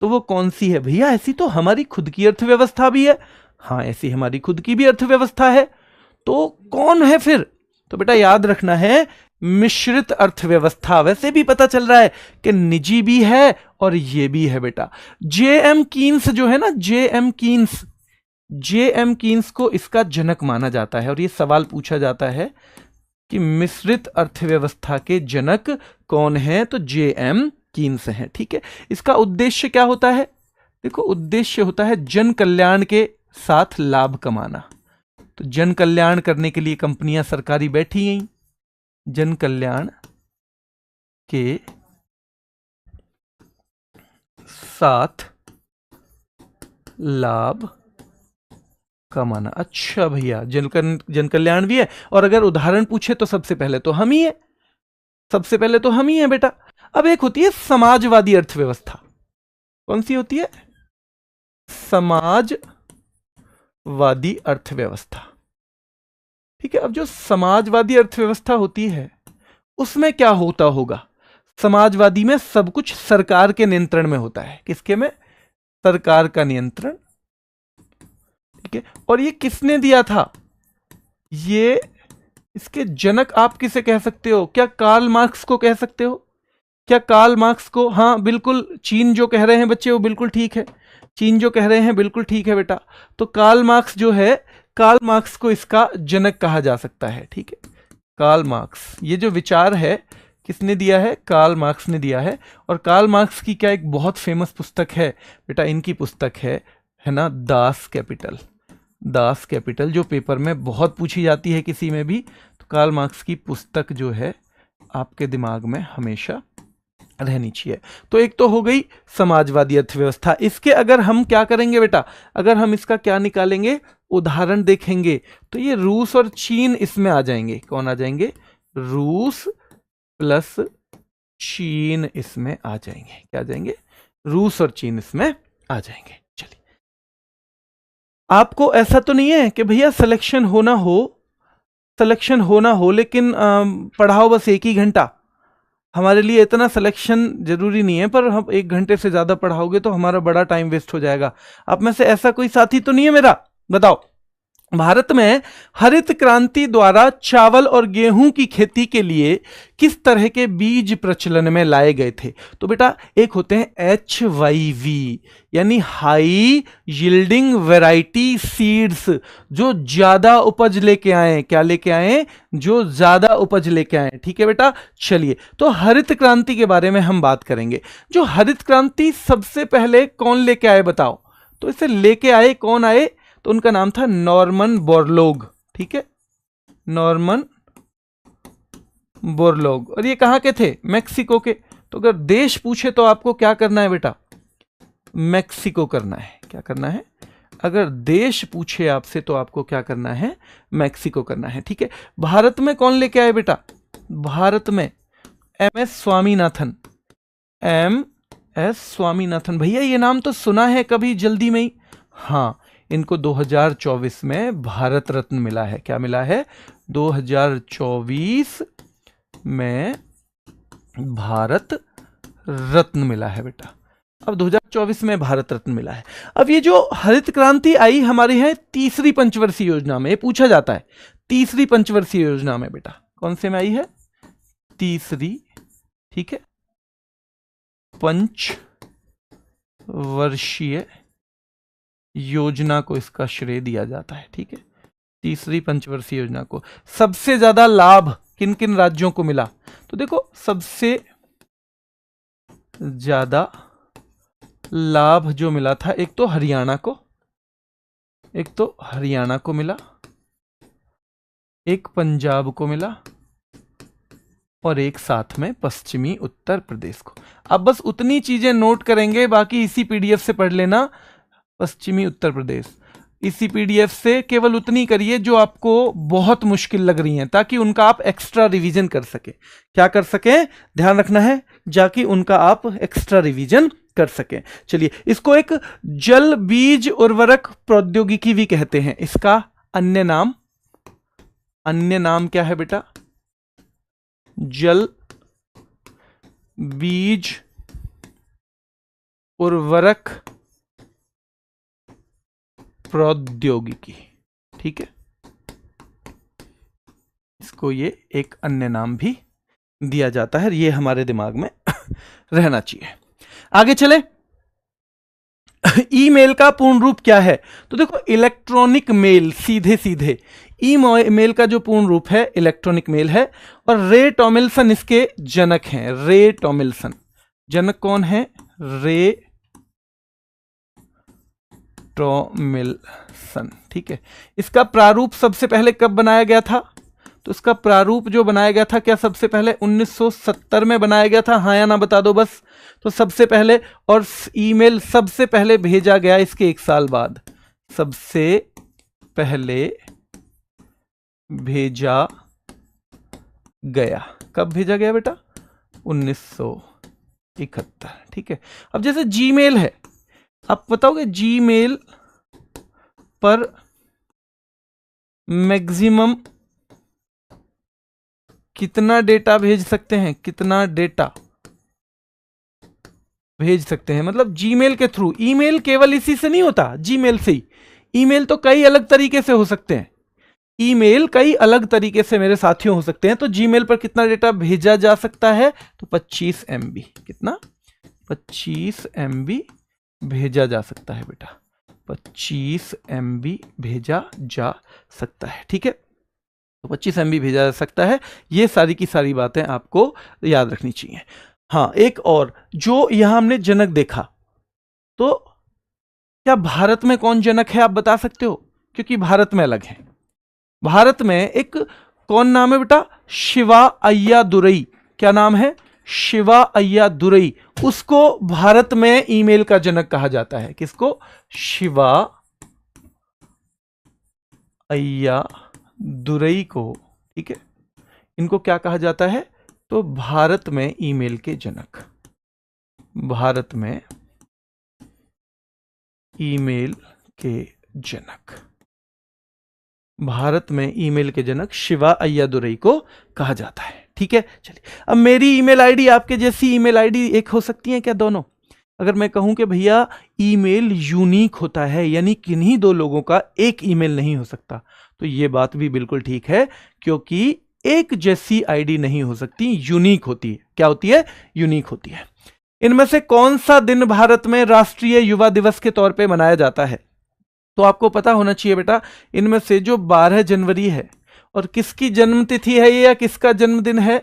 [SPEAKER 1] तो वो कौन सी है भैया? ऐसी तो हमारी खुद की अर्थव्यवस्था भी है। हाँ, ऐसी हमारी खुद की भी अर्थव्यवस्था है। तो कौन है फिर? तो बेटा याद रखना है, मिश्रित अर्थव्यवस्था। वैसे भी पता चल रहा है कि निजी भी है और ये भी है बेटा। जेएम कीन्स जो है ना, जेएम कीन्स को इसका जनक माना जाता है। और ये सवाल पूछा जाता है कि मिश्रित अर्थव्यवस्था के जनक कौन है? तो जेएम कीन्स हैं। ठीक है, इसका उद्देश्य क्या होता है? देखो उद्देश्य होता है जन कल्याण के साथ लाभ कमाना। तो जन कल्याण करने के लिए कंपनियां सरकारी बैठी हैं, जन कल्याण के साथ लाभ कमाना। अच्छा भैया, जन कल्याण भी है। और अगर उदाहरण पूछे तो सबसे पहले तो हम ही है, सबसे पहले तो हम ही है बेटा। अब एक होती है समाजवादी अर्थव्यवस्था। कौन सी होती है? समाजवादी अर्थव्यवस्था। ठीक है, अब जो समाजवादी अर्थव्यवस्था होती है उसमें क्या होता होगा? समाजवादी में सब कुछ सरकार के नियंत्रण में होता है। किसके में? सरकार का नियंत्रण। ठीक है, और ये किसने दिया था? ये इसके जनक आप किसे कह सकते हो? क्या कार्ल मार्क्स को कह सकते हो? क्या कार्ल मार्क्स को? हाँ बिल्कुल, चीन जो कह रहे हैं बच्चे वो बिल्कुल ठीक है, चीन जो कह रहे हैं बिल्कुल ठीक है बेटा। तो कार्ल मार्क्स जो है, कार्ल मार्क्स को इसका जनक कहा जा सकता है। ठीक है, कार्ल मार्क्स, ये जो विचार है किसने दिया है? कार्ल मार्क्स ने दिया है। और कार्ल मार्क्स की क्या एक बहुत फेमस पुस्तक है बेटा, इनकी पुस्तक है ना, दास कैपिटल। दास कैपिटल जो पेपर में बहुत पूछी जाती है किसी में भी, तो कार्ल मार्क्स की पुस्तक जो है आपके दिमाग में हमेशा रहनी चाहिए। तो एक तो हो गई समाजवादी अर्थव्यवस्था। इसके अगर हम क्या करेंगे बेटा, अगर हम इसका क्या निकालेंगे, उदाहरण देखेंगे, तो ये रूस और चीन इसमें आ जाएंगे। कौन आ जाएंगे, रूस प्लस चीन इसमें आ जाएंगे। क्या आ जाएंगे, रूस और चीन इसमें आ जाएंगे। चलिए, आपको ऐसा तो नहीं है कि भैया सिलेक्शन होना हो लेकिन पढ़ाओ बस 1 ही घंटा। हमारे लिए इतना सिलेक्शन जरूरी नहीं है, पर हम 1 घंटे से ज्यादा पढ़ाओगे तो हमारा बड़ा टाइम वेस्ट हो जाएगा। आप में से ऐसा कोई साथी तो नहीं है मेरा, बताओ। भारत में हरित क्रांति द्वारा चावल और गेहूं की खेती के लिए किस तरह के बीज प्रचलन में लाए गए थे? तो बेटा एक होते हैं HYV यानी हाई यील्डिंग वैरायटी सीड्स, जो ज्यादा उपज लेके आए। क्या लेके आए, जो ज्यादा उपज लेके आए। ठीक है बेटा, चलिए तो हरित क्रांति के बारे में हम बात करेंगे। जो हरित क्रांति सबसे पहले कौन लेके आए बताओ? तो इसे लेके आए, कौन आए? तो उनका नाम था नॉर्मन बोरलॉग। ठीक है, नॉर्मन बोरलॉग। और ये कहां के थे? मैक्सिको के। तो अगर देश पूछे तो आपको क्या करना है बेटा? मैक्सिको करना है। क्या करना है? अगर देश पूछे आपसे तो आपको क्या करना है? मैक्सिको करना है। ठीक है, भारत में कौन लेके आए बेटा? भारत में MS स्वामीनाथन। MS स्वामीनाथन, भैया ये नाम तो सुना है कभी जल्दी में ही। हाँ, इनको 2024 में भारत रत्न मिला है। क्या मिला है? 2024 में भारत रत्न मिला है बेटा। अब 2024 में भारत रत्न मिला है। अब ये जो हरित क्रांति आई हमारी है तीसरी पंचवर्षीय योजना में, पूछा जाता है तीसरी पंचवर्षीय योजना में बेटा। कौन से में आई है? तीसरी। ठीक है, पंचवर्षीय योजना को इसका श्रेय दिया जाता है। ठीक है, तीसरी पंचवर्षीय योजना को सबसे ज्यादा लाभ किन किन राज्यों को मिला? तो देखो, सबसे ज्यादा लाभ जो मिला था, एक तो हरियाणा को मिला, एक पंजाब को मिला, और एक साथ में पश्चिमी उत्तर प्रदेश को। अब बस उतनी चीजें नोट करेंगे, बाकी इसी PDF से पढ़ लेना। पश्चिमी उत्तर प्रदेश, इसी PDF से केवल उतनी करिए जो आपको बहुत मुश्किल लग रही हैं, ताकि उनका आप एक्स्ट्रा रिवीजन कर सके। क्या कर सके? ध्यान रखना है, जाकि उनका आप एक्स्ट्रा रिवीजन कर सके। चलिए, इसको एक जल बीज उर्वरक प्रौद्योगिकी भी कहते हैं। इसका अन्य नाम क्या है बेटा? जल बीज उर्वरक प्रौद्योगिकी। ठीक है, इसको ये एक अन्य नाम भी दिया जाता है। ये हमारे दिमाग में रहना चाहिए। आगे चले, ईमेल का पूर्ण रूप क्या है? तो देखो, इलेक्ट्रॉनिक मेल, सीधे ईमेल का जो पूर्ण रूप है इलेक्ट्रॉनिक मेल है। और रे टॉमिल्सन इसके जनक हैं। रे टॉमिल्सन, जनक कौन है? रे टॉमिल्सन। ठीक है, इसका प्रारूप सबसे पहले कब बनाया गया था? तो इसका प्रारूप जो बनाया गया था, क्या सबसे पहले 1970 में बनाया गया था? हाँ या ना बता दो बस। तो सबसे पहले, और ईमेल सबसे पहले भेजा गया इसके 1 साल बाद। सबसे पहले भेजा गया, कब भेजा गया बेटा? 1971। ठीक है, अब जैसे जीमेल है, आप बताओगे जीमेल पर मैक्सिमम कितना डेटा भेज सकते हैं? कितना डेटा भेज सकते हैं? मतलब जीमेल के थ्रू। ईमेल केवल इसी से नहीं होता, जीमेल से ही। ईमेल तो कई अलग तरीके से हो सकते हैं। ईमेल कई अलग तरीके से मेरे साथियों हो सकते हैं। तो जीमेल पर कितना डेटा भेजा जा सकता है? तो 25 MB। कितना? 25 MB भेजा जा सकता है बेटा। 25 MB भेजा जा सकता है। ठीक है, तो 25 MB भेजा जा सकता है। ये सारी की सारी बातें आपको याद रखनी चाहिए। हाँ, एक और, जो यहां हमने जनक देखा, तो क्या भारत में कौन जनक है आप बता सकते हो? क्योंकि भारत में अलग है। भारत में एक कौन नाम है बेटा? शिवा अय्यादुरई। क्या नाम है? शिवा अय्यादुरई, उसको भारत में ईमेल का जनक कहा जाता है। किसको? शिवा अय्यादुरई को, ठीक है, इनको क्या कहा जाता है? तो भारत में ईमेल के जनक, भारत में ईमेल के जनक, भारत में ईमेल के जनक शिवा अय्यादुरई को कहा जाता है। ठीक है, चलिए अब मेरी ईमेल आईडी आपके जैसी ईमेल आईडी एक हो सकती है क्या? दोनों। अगर मैं कहूं कि भैया ईमेल यूनिक होता है, यानी किन्हीं दो लोगों का एक ईमेल नहीं हो सकता, तो ये बात भी बिल्कुल ठीक है, क्योंकि एक जैसी आईडी नहीं हो सकती, यूनिक होती है। क्या होती है? यूनिक होती है। इनमें से कौन सा दिन भारत में राष्ट्रीय युवा दिवस के तौर पे मनाया जाता है? तो आपको पता होना चाहिए बेटा, इनमें से जो 12 जनवरी है, और किसकी जन्मतिथि है ये या किसका जन्मदिन है?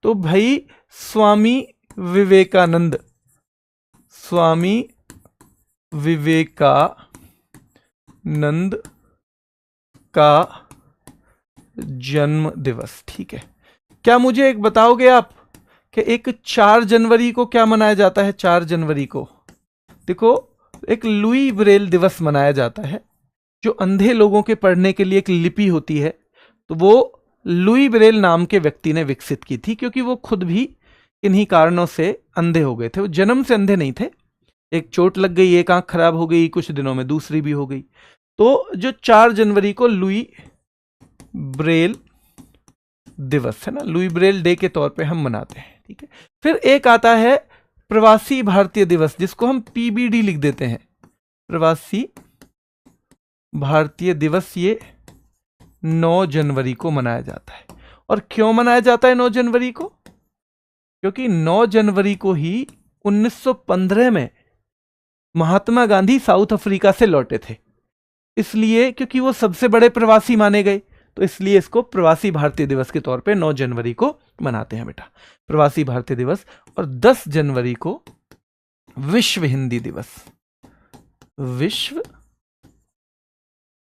[SPEAKER 1] तो भाई स्वामी विवेकानंद, स्वामी विवेकानंद का जन्म दिवस। ठीक है, क्या मुझे एक बताओगे आप कि एक 4 जनवरी को क्या मनाया जाता है? 4 जनवरी को देखो एक लुई ब्रेल दिवस मनाया जाता है, जो अंधे लोगों के पढ़ने के लिए एक लिपि होती है, तो वो लुई ब्रेल नाम के व्यक्ति ने विकसित की थी, क्योंकि वो खुद भी इन्हीं कारणों से अंधे हो गए थे। वो जन्म से अंधे नहीं थे, एक चोट लग गई, एक आंख खराब हो गई, कुछ दिनों में दूसरी भी हो गई। तो जो 4 जनवरी को लुई ब्रेल दिवस है ना, लुई ब्रेल डे के तौर पे हम मनाते हैं। ठीक है, फिर एक आता है प्रवासी भारतीय दिवस, जिसको हम पीबीडी लिख देते हैं, प्रवासी भारतीय दिवस। ये 9 जनवरी को मनाया जाता है। और क्यों मनाया जाता है 9 जनवरी को? क्योंकि 9 जनवरी को ही 1915 में महात्मा गांधी साउथ अफ्रीका से लौटे थे, इसलिए क्योंकि वो सबसे बड़े प्रवासी माने गए, तो इसलिए इसको प्रवासी भारतीय दिवस के तौर पे 9 जनवरी को मनाते हैं बेटा, प्रवासी भारतीय दिवस। और 10 जनवरी को विश्व हिंदी दिवस, विश्व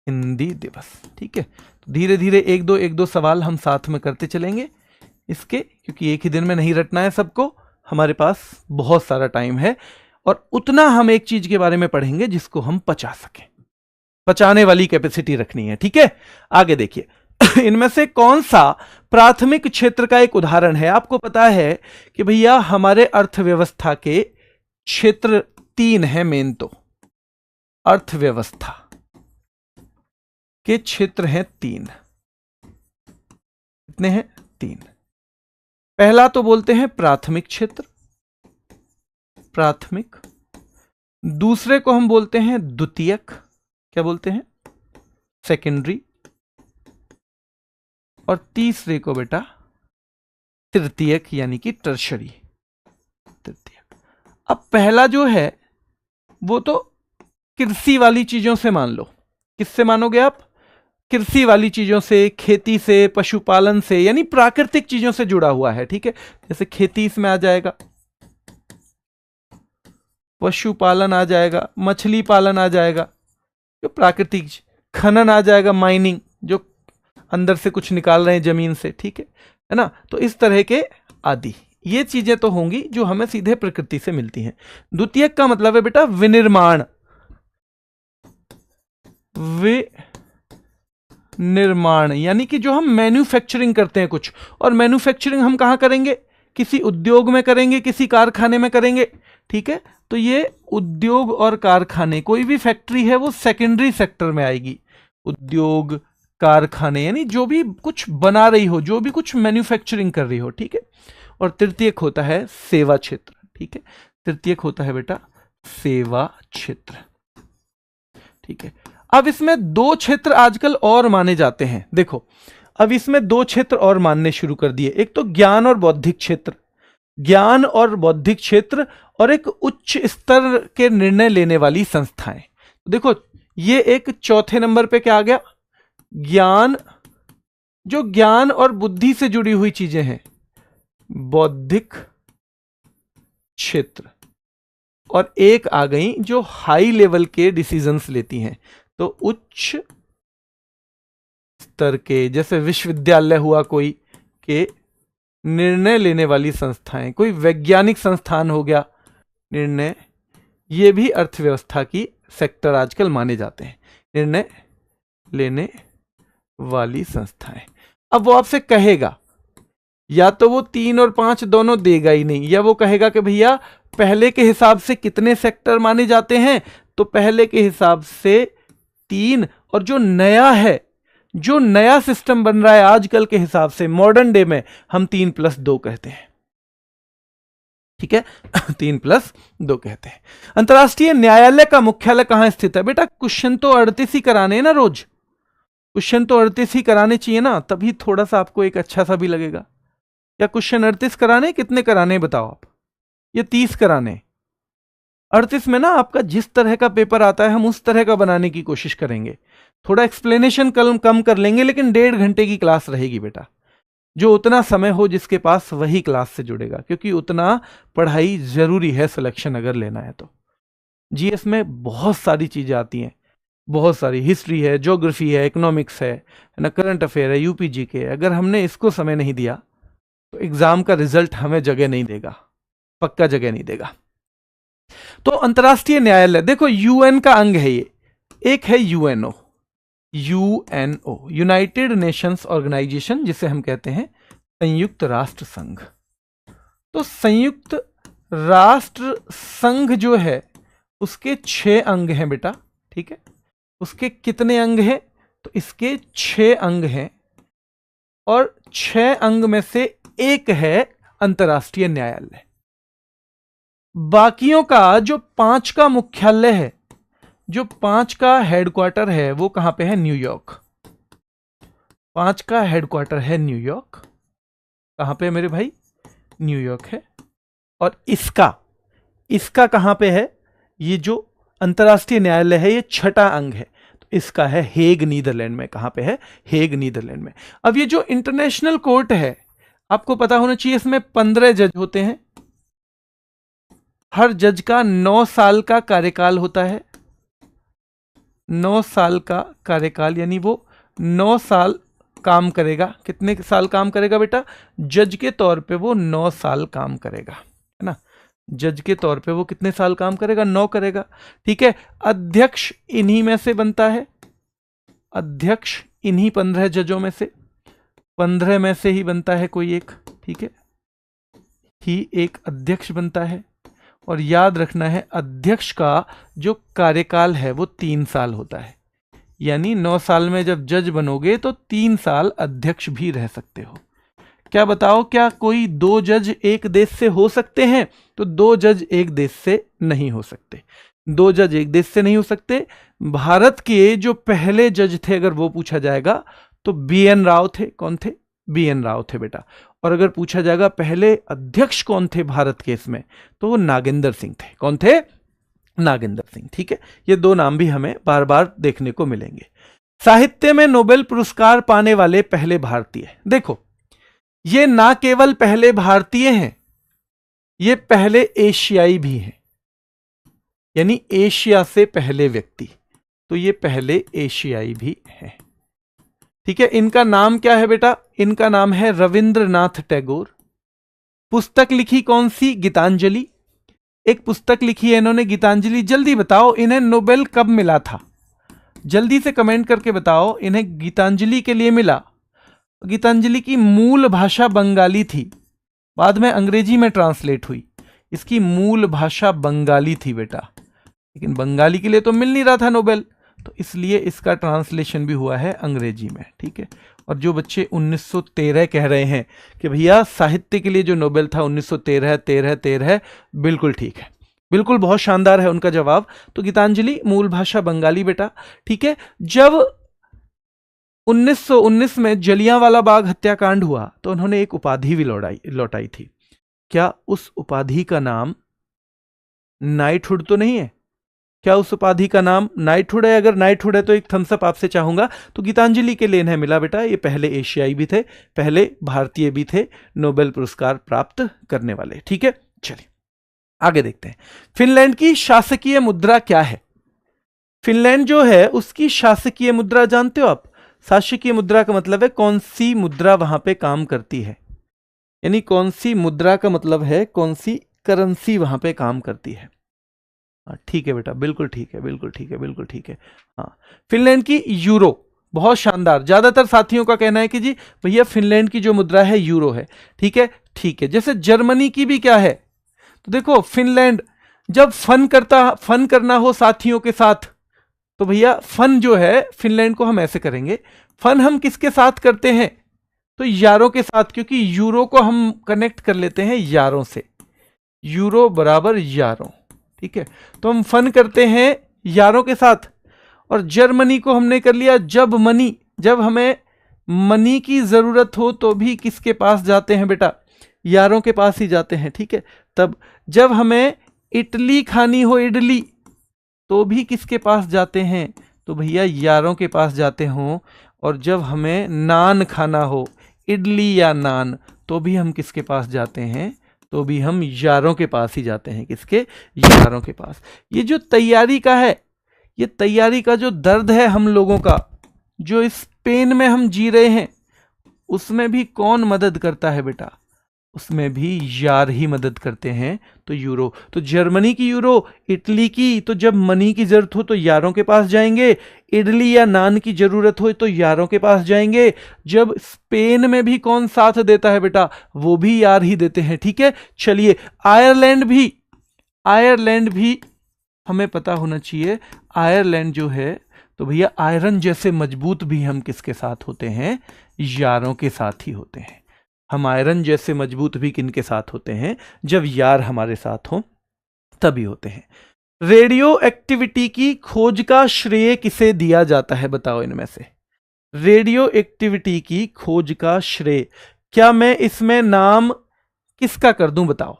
[SPEAKER 1] हिंदी दिवस। ठीक है, तो धीरे धीरे एक दो सवाल हम साथ में करते चलेंगे इसके, क्योंकि एक ही दिन में नहीं रटना है सबको, हमारे पास बहुत सारा टाइम है, और उतना हम एक चीज के बारे में पढ़ेंगे जिसको हम पचा सकें, पचाने वाली कैपेसिटी रखनी है। ठीक है, आगे देखिए इनमें से कौन सा प्राथमिक क्षेत्र का एक उदाहरण है? आपको पता है कि भैया हमारे अर्थव्यवस्था के क्षेत्र 3 है मेन, तो अर्थव्यवस्था के क्षेत्र हैं 3। कितने हैं? 3। पहला तो बोलते हैं प्राथमिक क्षेत्र, प्राथमिक। दूसरे को हम बोलते हैं द्वितीयक, क्या बोलते हैं? सेकेंडरी। और तीसरे को बेटा तृतीयक, यानी कि टर्शरी, तृतीयक। अब पहला जो है वो तो कृषि वाली चीजों से मान लो। किससे मानोगे आप? कृषि वाली चीजों से, खेती से, पशुपालन से, यानी प्राकृतिक चीजों से जुड़ा हुआ है। ठीक है, जैसे खेती इसमें आ जाएगा, पशुपालन आ जाएगा, मछली पालन आ जाएगा, जो प्राकृतिक, खनन आ जाएगा, माइनिंग, जो अंदर से कुछ निकाल रहे हैं जमीन से। ठीक है ना, तो इस तरह के आदि ये चीजें तो होंगी जो हमें सीधे प्रकृति से मिलती हैं। द्वितीयक का मतलब है बेटा विनिर्माण, विनिर्माण यानी कि जो हम मैन्युफैक्चरिंग करते हैं कुछ, और मैन्युफैक्चरिंग हम कहां करेंगे? किसी उद्योग में करेंगे, किसी कारखाने में करेंगे। ठीक है, तो ये उद्योग और कारखाने, कोई भी फैक्ट्री है वो सेकेंडरी सेक्टर में आएगी। उद्योग, कारखाने, यानी जो भी कुछ बना रही हो, जो भी कुछ मैन्युफैक्चरिंग कर रही हो। ठीक है, और तृतीयक होता है सेवा क्षेत्र। ठीक है, तृतीयक होता है बेटा सेवा क्षेत्र। ठीक है, अब इसमें 2 क्षेत्र आजकल और माने जाते हैं। देखो, अब इसमें 2 क्षेत्र और मानने शुरू कर दिए, एक तो ज्ञान और बौद्धिक क्षेत्र, ज्ञान और बौद्धिक क्षेत्र, और एक उच्च स्तर के निर्णय लेने वाली संस्थाएं। देखो ये एक चौथे नंबर पे क्या आ गया? ज्ञान, जो ज्ञान और बुद्धि से जुड़ी हुई चीजें हैं, बौद्धिक क्षेत्र। और एक आ गई जो हाई लेवल के डिसीजंस लेती हैं, तो उच्च स्तर के, जैसे विश्वविद्यालय हुआ कोई, के निर्णय लेने वाली संस्थाएं, कोई वैज्ञानिक संस्थान हो गया, निर्णय, ये भी अर्थव्यवस्था की सेक्टर आजकल माने जाते हैं, निर्णय लेने वाली संस्थाएं। अब वो आपसे कहेगा, या तो वो 3 और 5 दोनों देगा ही नहीं, या वो कहेगा कि भैया पहले के हिसाब से कितने सेक्टर माने जाते हैं, तो पहले के हिसाब से 3, और जो नया है, जो नया सिस्टम बन रहा है आजकल के हिसाब से मॉडर्न डे में, हम 3+2 कहते हैं। ठीक है 3+2 कहते हैं। अंतर्राष्ट्रीय न्यायालय का मुख्यालय कहां स्थित है? बेटा क्वेश्चन तो 38 ही कराने हैं ना, रोज क्वेश्चन तो 38 ही कराने चाहिए ना, तभी थोड़ा सा आपको एक अच्छा सा भी लगेगा। या क्वेश्चन 38 कराने, कितने कराने बताओ आप? ये 30 कराने। 38 में ना आपका जिस तरह का पेपर आता है हम उस तरह का बनाने की कोशिश करेंगे, थोड़ा एक्सप्लेनेशन कम कर लेंगे, लेकिन 1.5 घंटे की क्लास रहेगी बेटा। जो उतना समय हो जिसके पास वही क्लास से जुड़ेगा, क्योंकि उतना पढ़ाई जरूरी है सिलेक्शन अगर लेना है तो। जीएस में बहुत सारी चीजें आती हैं, बहुत सारी, हिस्ट्री है, ज्योग्राफी है, इकोनॉमिक्स है ना, करंट अफेयर है, यूपीजी के। अगर हमने इसको समय नहीं दिया तो एग्जाम का रिजल्ट हमें जगह नहीं देगा, पक्का जगह नहीं देगा। तो अंतर्राष्ट्रीय न्यायालय देखो, यूएन का अंग है ये, एक है यूएनओ, यूनाइटेड नेशंस ऑर्गेनाइजेशन, जिसे हम कहते हैं संयुक्त राष्ट्र संघ। तो संयुक्त राष्ट्र संघ जो है उसके 6 अंग हैं बेटा। ठीक है, उसके कितने अंग हैं? तो इसके 6 अंग हैं, और 6 अंग में से एक है अंतर्राष्ट्रीय न्यायालय। बाकियों का जो 5 का मुख्यालय है, जो 5 का हेडक्वार्टर है, वो कहां पे है? न्यूयॉर्क। 5 का हेडक्वार्टर है न्यूयॉर्क। कहां पे मेरे भाई? न्यूयॉर्क है। और इसका कहां पे है? ये जो अंतर्राष्ट्रीय न्यायालय है ये 6ठा अंग है, तो इसका है हेग, नीदरलैंड में। कहां पे है? हेग, नीदरलैंड में। अब ये जो इंटरनेशनल कोर्ट है, आपको पता होना चाहिए, इसमें 15 जज होते हैं। हर जज का 9 साल का कार्यकाल होता है। 9 साल का कार्यकाल, यानी वो 9 साल काम करेगा। कितने साल काम करेगा बेटा? जज के तौर पे वो 9 साल काम करेगा, है ना। जज के तौर पे वो कितने साल काम करेगा? 9 करेगा। ठीक है, अध्यक्ष इन्हीं में से बनता है, अध्यक्ष इन्हीं 15 जजों में से, 15 में से ही बनता है कोई एक। ठीक है, ही एक अध्यक्ष बनता है। और याद रखना है, अध्यक्ष का जो कार्यकाल है वो 3 साल होता है, यानी 9 साल में जब जज बनोगे तो 3 साल अध्यक्ष भी रह सकते हो। क्या बताओ, क्या कोई 2 जज एक देश से हो सकते हैं? तो 2 जज एक देश से नहीं हो सकते। 2 जज एक देश से नहीं हो सकते। भारत के जो पहले जज थे, अगर वो पूछा जाएगा तो BN राव थे। कौन थे? BN राव थे बेटा। और अगर पूछा जाएगा पहले अध्यक्ष कौन थे भारत के इसमें, तो वो नागेंद्र सिंह थे। कौन थे? नागेंद्र सिंह। ठीक है, ये 2 नाम भी हमें बार बार देखने को मिलेंगे। साहित्य में नोबेल पुरस्कार पाने वाले पहले भारतीय, देखो ये ना केवल पहले भारतीय हैं, ये पहले एशियाई भी हैं, यानी एशिया से पहले व्यक्ति, तो ये पहले एशियाई भी हैं। ठीक है, इनका नाम क्या है बेटा? इनका नाम है रविंद्रनाथ टैगोर। पुस्तक लिखी कौन सी? गीतांजलि। एक पुस्तक लिखी है इन्होंने, गीतांजलि। जल्दी बताओ इन्हें नोबेल कब मिला था? जल्दी से कमेंट करके बताओ, इन्हें गीतांजलि के लिए मिला। गीतांजलि की मूल भाषा बंगाली थी, बाद में अंग्रेजी में ट्रांसलेट हुई। इसकी मूल भाषा बंगाली थी बेटा, लेकिन बंगाली के लिए तो मिल नहीं रहा था नोबेल, तो इसलिए इसका ट्रांसलेशन भी हुआ है अंग्रेजी में। ठीक है, और जो बच्चे 1913 कह रहे हैं कि भैया साहित्य के लिए जो नोबेल था 1913, बिल्कुल ठीक है, बिल्कुल बहुत शानदार है उनका जवाब। तो गीतांजलि मूल भाषा बंगाली बेटा। ठीक है, जब 1919 में जलियांवाला बाग हत्याकांड हुआ तो उन्होंने एक उपाधि भी लौटाई थी। क्या उस उपाधि का नाम नाइटहुड तो नहीं है? क्या उस उपाधि का नाम नाइटहुड है? अगर नाइटहुड है तो एक थम्स अप आपसे चाहूंगा। तो गीतांजलि के लिए इन्हें मिला बेटा। ये पहले एशियाई भी थे, पहले भारतीय भी थे नोबेल पुरस्कार प्राप्त करने वाले। ठीक है, चलिए आगे देखते हैं। फिनलैंड की शासकीय मुद्रा क्या है? फिनलैंड जो है उसकी शासकीय मुद्रा जानते हो आप? शासकीय मुद्रा का मतलब है कौन सी मुद्रा वहां पे काम करती है। यानी कौन सी मुद्रा का मतलब है कौन सी करेंसी वहां पे काम करती है। हाँ ठीक है बेटा, बिल्कुल ठीक है, बिल्कुल ठीक है, बिल्कुल ठीक है। हाँ, फिनलैंड की यूरो, बहुत शानदार। ज्यादातर साथियों का कहना है कि जी भैया फिनलैंड की जो मुद्रा है यूरो है। ठीक है, ठीक है। जैसे जर्मनी की भी क्या है, तो देखो फिनलैंड जब फन करना हो साथियों के साथ, तो भैया फन जो है फिनलैंड को हम ऐसे करेंगे, फन हम किसके साथ करते हैं, तो यारों के साथ, क्योंकि यूरो को हम कनेक्ट कर लेते हैं यारों से, यूरो बराबर यारों। ठीक है, तो हम फन करते हैं यारों के साथ। और जर्मनी को हमने कर लिया जब मनी, जब हमें मनी की जरूरत हो तो भी किसके पास जाते हैं बेटा, यारों के पास ही जाते हैं। ठीक है, तब जब हमें इडली खानी हो, इडली, तो भी किसके पास जाते हैं, तो भैया यारों के पास जाते हों। और जब हमें नान खाना हो, इडली या नान, तो भी हम किसके पास जाते हैं, तो भी हम यारों के पास ही जाते हैं। किसके, यारों के पास। ये जो तैयारी का है, ये तैयारी का जो दर्द है हम लोगों का, जो इस पेन में हम जी रहे हैं, उसमें भी कौन मदद करता है बेटा, उसमें भी यार ही मदद करते हैं। तो यूरो, तो जर्मनी की यूरो, इटली की, तो जब मनी की जरूरत हो तो यारों के पास जाएंगे, इडली या नान की जरूरत हो तो यारों के पास जाएंगे। जब स्पेन में भी कौन साथ देता है बेटा, वो भी यार ही देते हैं। ठीक है, चलिए आयरलैंड भी, आयरलैंड भी हमें पता होना चाहिए। आयरलैंड जो है, तो भैया आयरन जैसे मजबूत भी हम किसके साथ होते हैं, यारों के साथ ही होते हैं। हम आयरन जैसे मजबूत भी किन के साथ होते हैं, जब यार हमारे साथ हो तभी होते हैं। रेडियो एक्टिविटी की खोज का श्रेय किसे दिया जाता है, बताओ इनमें से। रेडियो एक्टिविटी की खोज का श्रेय, क्या मैं इसमें नाम किसका कर दूं, बताओ।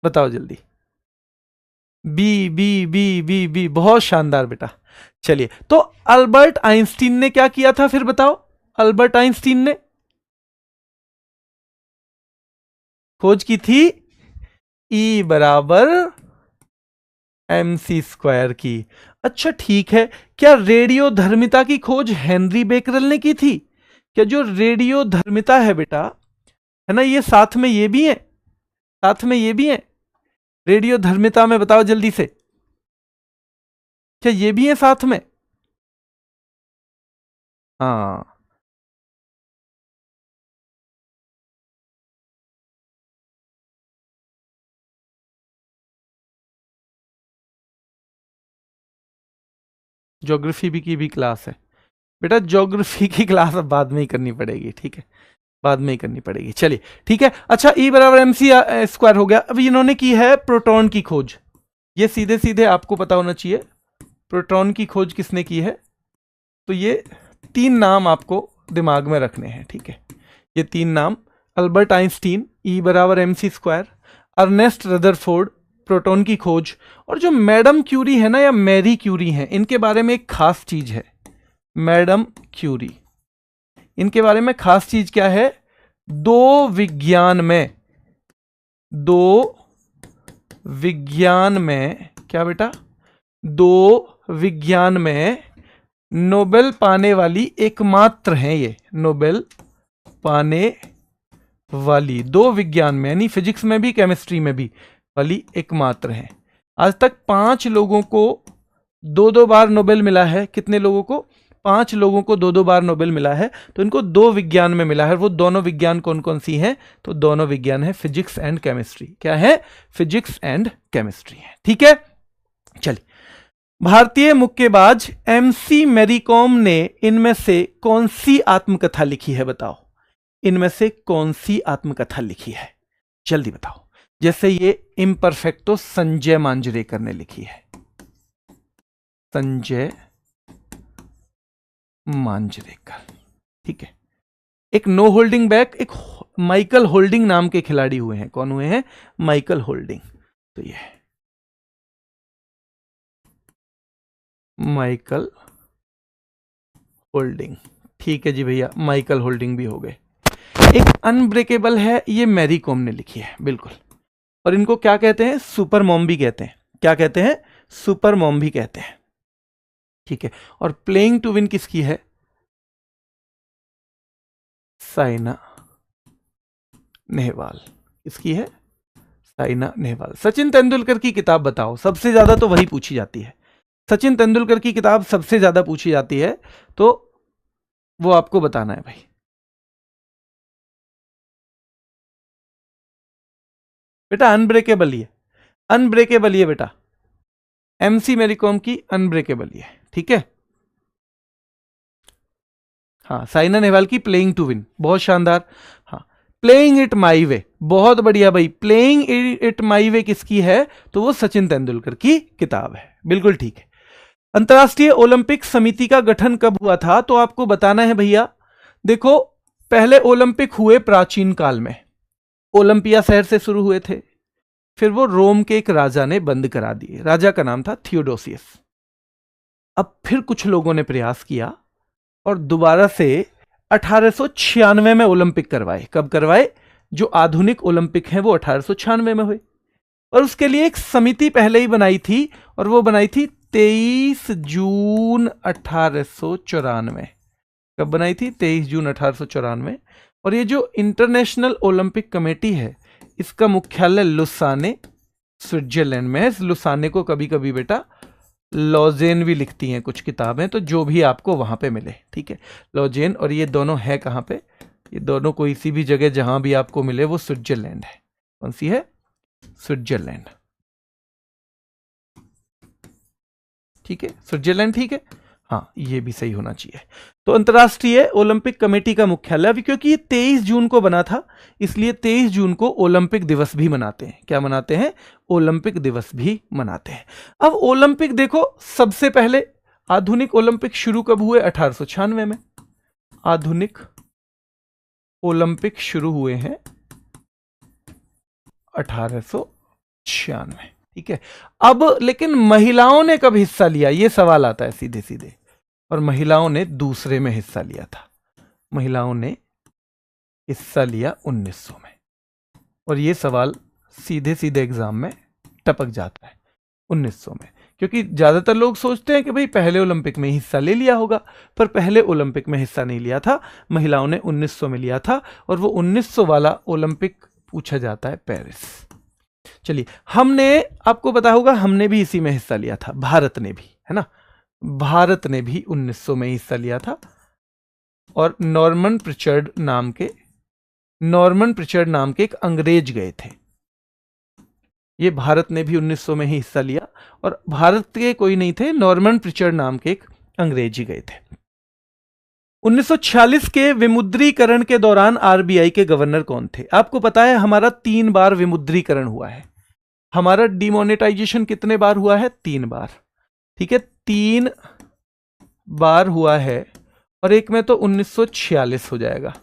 [SPEAKER 1] बताओ जल्दी। B B B B B, बहुत शानदार बेटा। चलिए, तो अल्बर्ट आइंस्टीन ने क्या किया था फिर बताओ। अल्बर्ट आइंस्टीन ने खोज की थी E बराबर mc² की। अच्छा ठीक है, क्या रेडियो धर्मिता की खोज हेनरी बेकरल ने की थी। क्या जो रेडियो धर्मिता है बेटा, है ना, ये साथ में ये भी है, साथ में ये भी है। रेडियो धर्मिता में बताओ जल्दी से, क्या ये भी है साथ में। हाँ, ज्योग्राफी भी की भी क्लास है बेटा, ज्योग्राफी की क्लास अब बाद में ही करनी पड़ेगी। ठीक है, बाद में ही करनी पड़ेगी। चलिए ठीक है। अच्छा, E बराबर mc² हो गया। अब इन्होंने की है प्रोटॉन की खोज, ये सीधे सीधे आपको पता होना चाहिए प्रोटॉन की खोज किसने की है। तो ये तीन नाम आपको दिमाग में रखने हैं। ठीक है, ये तीन नाम, अल्बर्ट आइंस्टीन E बराबर mc², अर्नेस्ट रदरफोर्ड प्रोटॉन की खोज, और जो मैडम क्यूरी है ना, या मैरी क्यूरी है, इनके बारे में एक खास चीज है। मैडम क्यूरी, इनके बारे में खास चीज क्या है, दो विज्ञान में, दो विज्ञान में क्या बेटा, दो विज्ञान में नोबेल पाने वाली एकमात्र हैं। ये नोबेल पाने वाली दो विज्ञान में, यानी फिजिक्स में भी केमिस्ट्री में भी, वाली एकमात्र हैं। आज तक 5 लोगों को 2-2 बार नोबेल मिला है। कितने लोगों को, 5 लोगों को 2-2 बार नोबेल मिला है। तो इनको 2 विज्ञान में मिला है। वो दोनों विज्ञान कौन कौन सी हैं, तो दोनों विज्ञान है फिजिक्स एंड केमिस्ट्री। क्या है, फिजिक्स एंड केमिस्ट्री है। ठीक है, चलिए। भारतीय मुक्केबाज MC मैरी कॉम ने इनमें से कौन सी आत्मकथा लिखी है, बताओ। इनमें से कौन सी आत्मकथा लिखी है, जल्दी बताओ। जैसे ये इम्परफेक्टो संजय मांजरेकर ने लिखी है, संजय मांजरेकर। ठीक है, एक नो होल्डिंग बैक, एक माइकल होल्डिंग नाम के खिलाड़ी हुए हैं। कौन हुए हैं, माइकल होल्डिंग। तो ये माइकल होल्डिंग, ठीक है जी भैया, माइकल होल्डिंग भी हो गए। एक अनब्रेकेबल है, ये मैरी कॉम ने लिखी है, बिल्कुल। और इनको क्या कहते हैं, सुपर मॉम भी कहते हैं। क्या कहते हैं, सुपर मॉम भी कहते हैं। ठीक है, और प्लेइंग टू विन किसकी है, साइना नेहवाल। इसकी है साइना नेहवाल। सचिन तेंदुलकर की किताब बताओ, सबसे ज्यादा तो वही पूछी जाती है। सचिन तेंदुलकर की किताब सबसे ज्यादा पूछी जाती है, तो वो आपको बताना है भाई। बेटा अनब्रेकेबल ही है, अनब्रेकेबल ही है बेटा। एमसी मैरी कॉम की अनब्रेकेबल ही है, ठीक है। हाँ, साइना नेहवाल की प्लेइंग टू विन, बहुत शानदार। हाँ, प्लेइंग इट माई वे, बहुत बढ़िया भाई। प्लेइंग इट माई वे किसकी है? तो वो सचिन तेंदुलकर की किताब है, बिल्कुल ठीक है। अंतर्राष्ट्रीय ओलंपिक समिति का गठन कब हुआ था? तो आपको बताना है भैया। देखो, पहले ओलंपिक हुए प्राचीन काल में, ओलंपिया शहर से शुरू हुए थे, फिर वो रोम के एक राजा ने बंद करा दिए। राजा का नाम था थियोडोसियस। अब फिर कुछ लोगों ने प्रयास किया और दोबारा से 1896 में ओलंपिक करवाए। कब करवाए? जो आधुनिक ओलंपिक हैं वो 1896 में हुए। और उसके लिए एक समिति पहले ही बनाई थी, और वो बनाई थी 23 जून 1894। कब बनाई थी? 23 जून 1894। और ये जो इंटरनेशनल ओलंपिक कमेटी है, इसका मुख्यालय लुसाने, स्विट्जरलैंड में है। इस लुसाने को कभी कभी बेटा लॉजेन भी लिखती हैं कुछ किताबें, तो जो भी आपको वहां पे मिले, ठीक है, लॉजेन। और ये दोनों है कहां पे? ये दोनों कोई सी भी जगह जहां भी आपको मिले वो स्विट्जरलैंड है। कौन सी है? स्विट्जरलैंड, ठीक है, स्विट्जरलैंड, ठीक है। हाँ, ये भी सही होना चाहिए। तो अंतर्राष्ट्रीय ओलंपिक कमेटी का मुख्यालय, अभी क्योंकि ये 23 जून को बना था, इसलिए 23 जून को ओलंपिक दिवस भी मनाते हैं। क्या मनाते हैं? ओलंपिक दिवस भी मनाते हैं। अब ओलंपिक देखो, सबसे पहले आधुनिक ओलंपिक शुरू कब हुए? 1896 में आधुनिक ओलंपिक शुरू हुए हैं, 1896, ठीक है। अब लेकिन महिलाओं ने कब हिस्सा लिया, ये सवाल आता है सीधे सीधे। और महिलाओं ने दूसरे में हिस्सा लिया था। महिलाओं ने हिस्सा लिया 1900 में। और ये सवाल सीधे सीधे एग्जाम में टपक जाता है 1900 में, क्योंकि ज्यादातर लोग सोचते हैं कि भाई पहले ओलंपिक में हिस्सा ले लिया होगा, पर पहले ओलंपिक में हिस्सा नहीं लिया था, महिलाओं ने 1900 में लिया था। और वो 1900 वाला ओलंपिक पूछा जाता है पेरिस। चलिए, हमने, आपको पता होगा, हमने भी इसी में हिस्सा लिया था, भारत ने भी, है ना। भारत ने भी 1900 में हिस्सा लिया था। और नॉर्मन प्रिचर्ड नाम के एक अंग्रेज गए थे। ये भारत ने भी 1900 में ही हिस्सा लिया, और भारत के कोई नहीं थे, नॉर्मन प्रिचर्ड नाम के एक अंग्रेज ही गए थे। 1946 के विमुद्रीकरण के दौरान आरबीआई के गवर्नर कौन थे? आपको पता है हमारा 3 बार विमुद्रीकरण हुआ है। हमारा डिमोनेटाइजेशन कितने बार हुआ है? 3 बार, ठीक है, 3 बार हुआ है। और एक में तो 1946 हो जाएगा।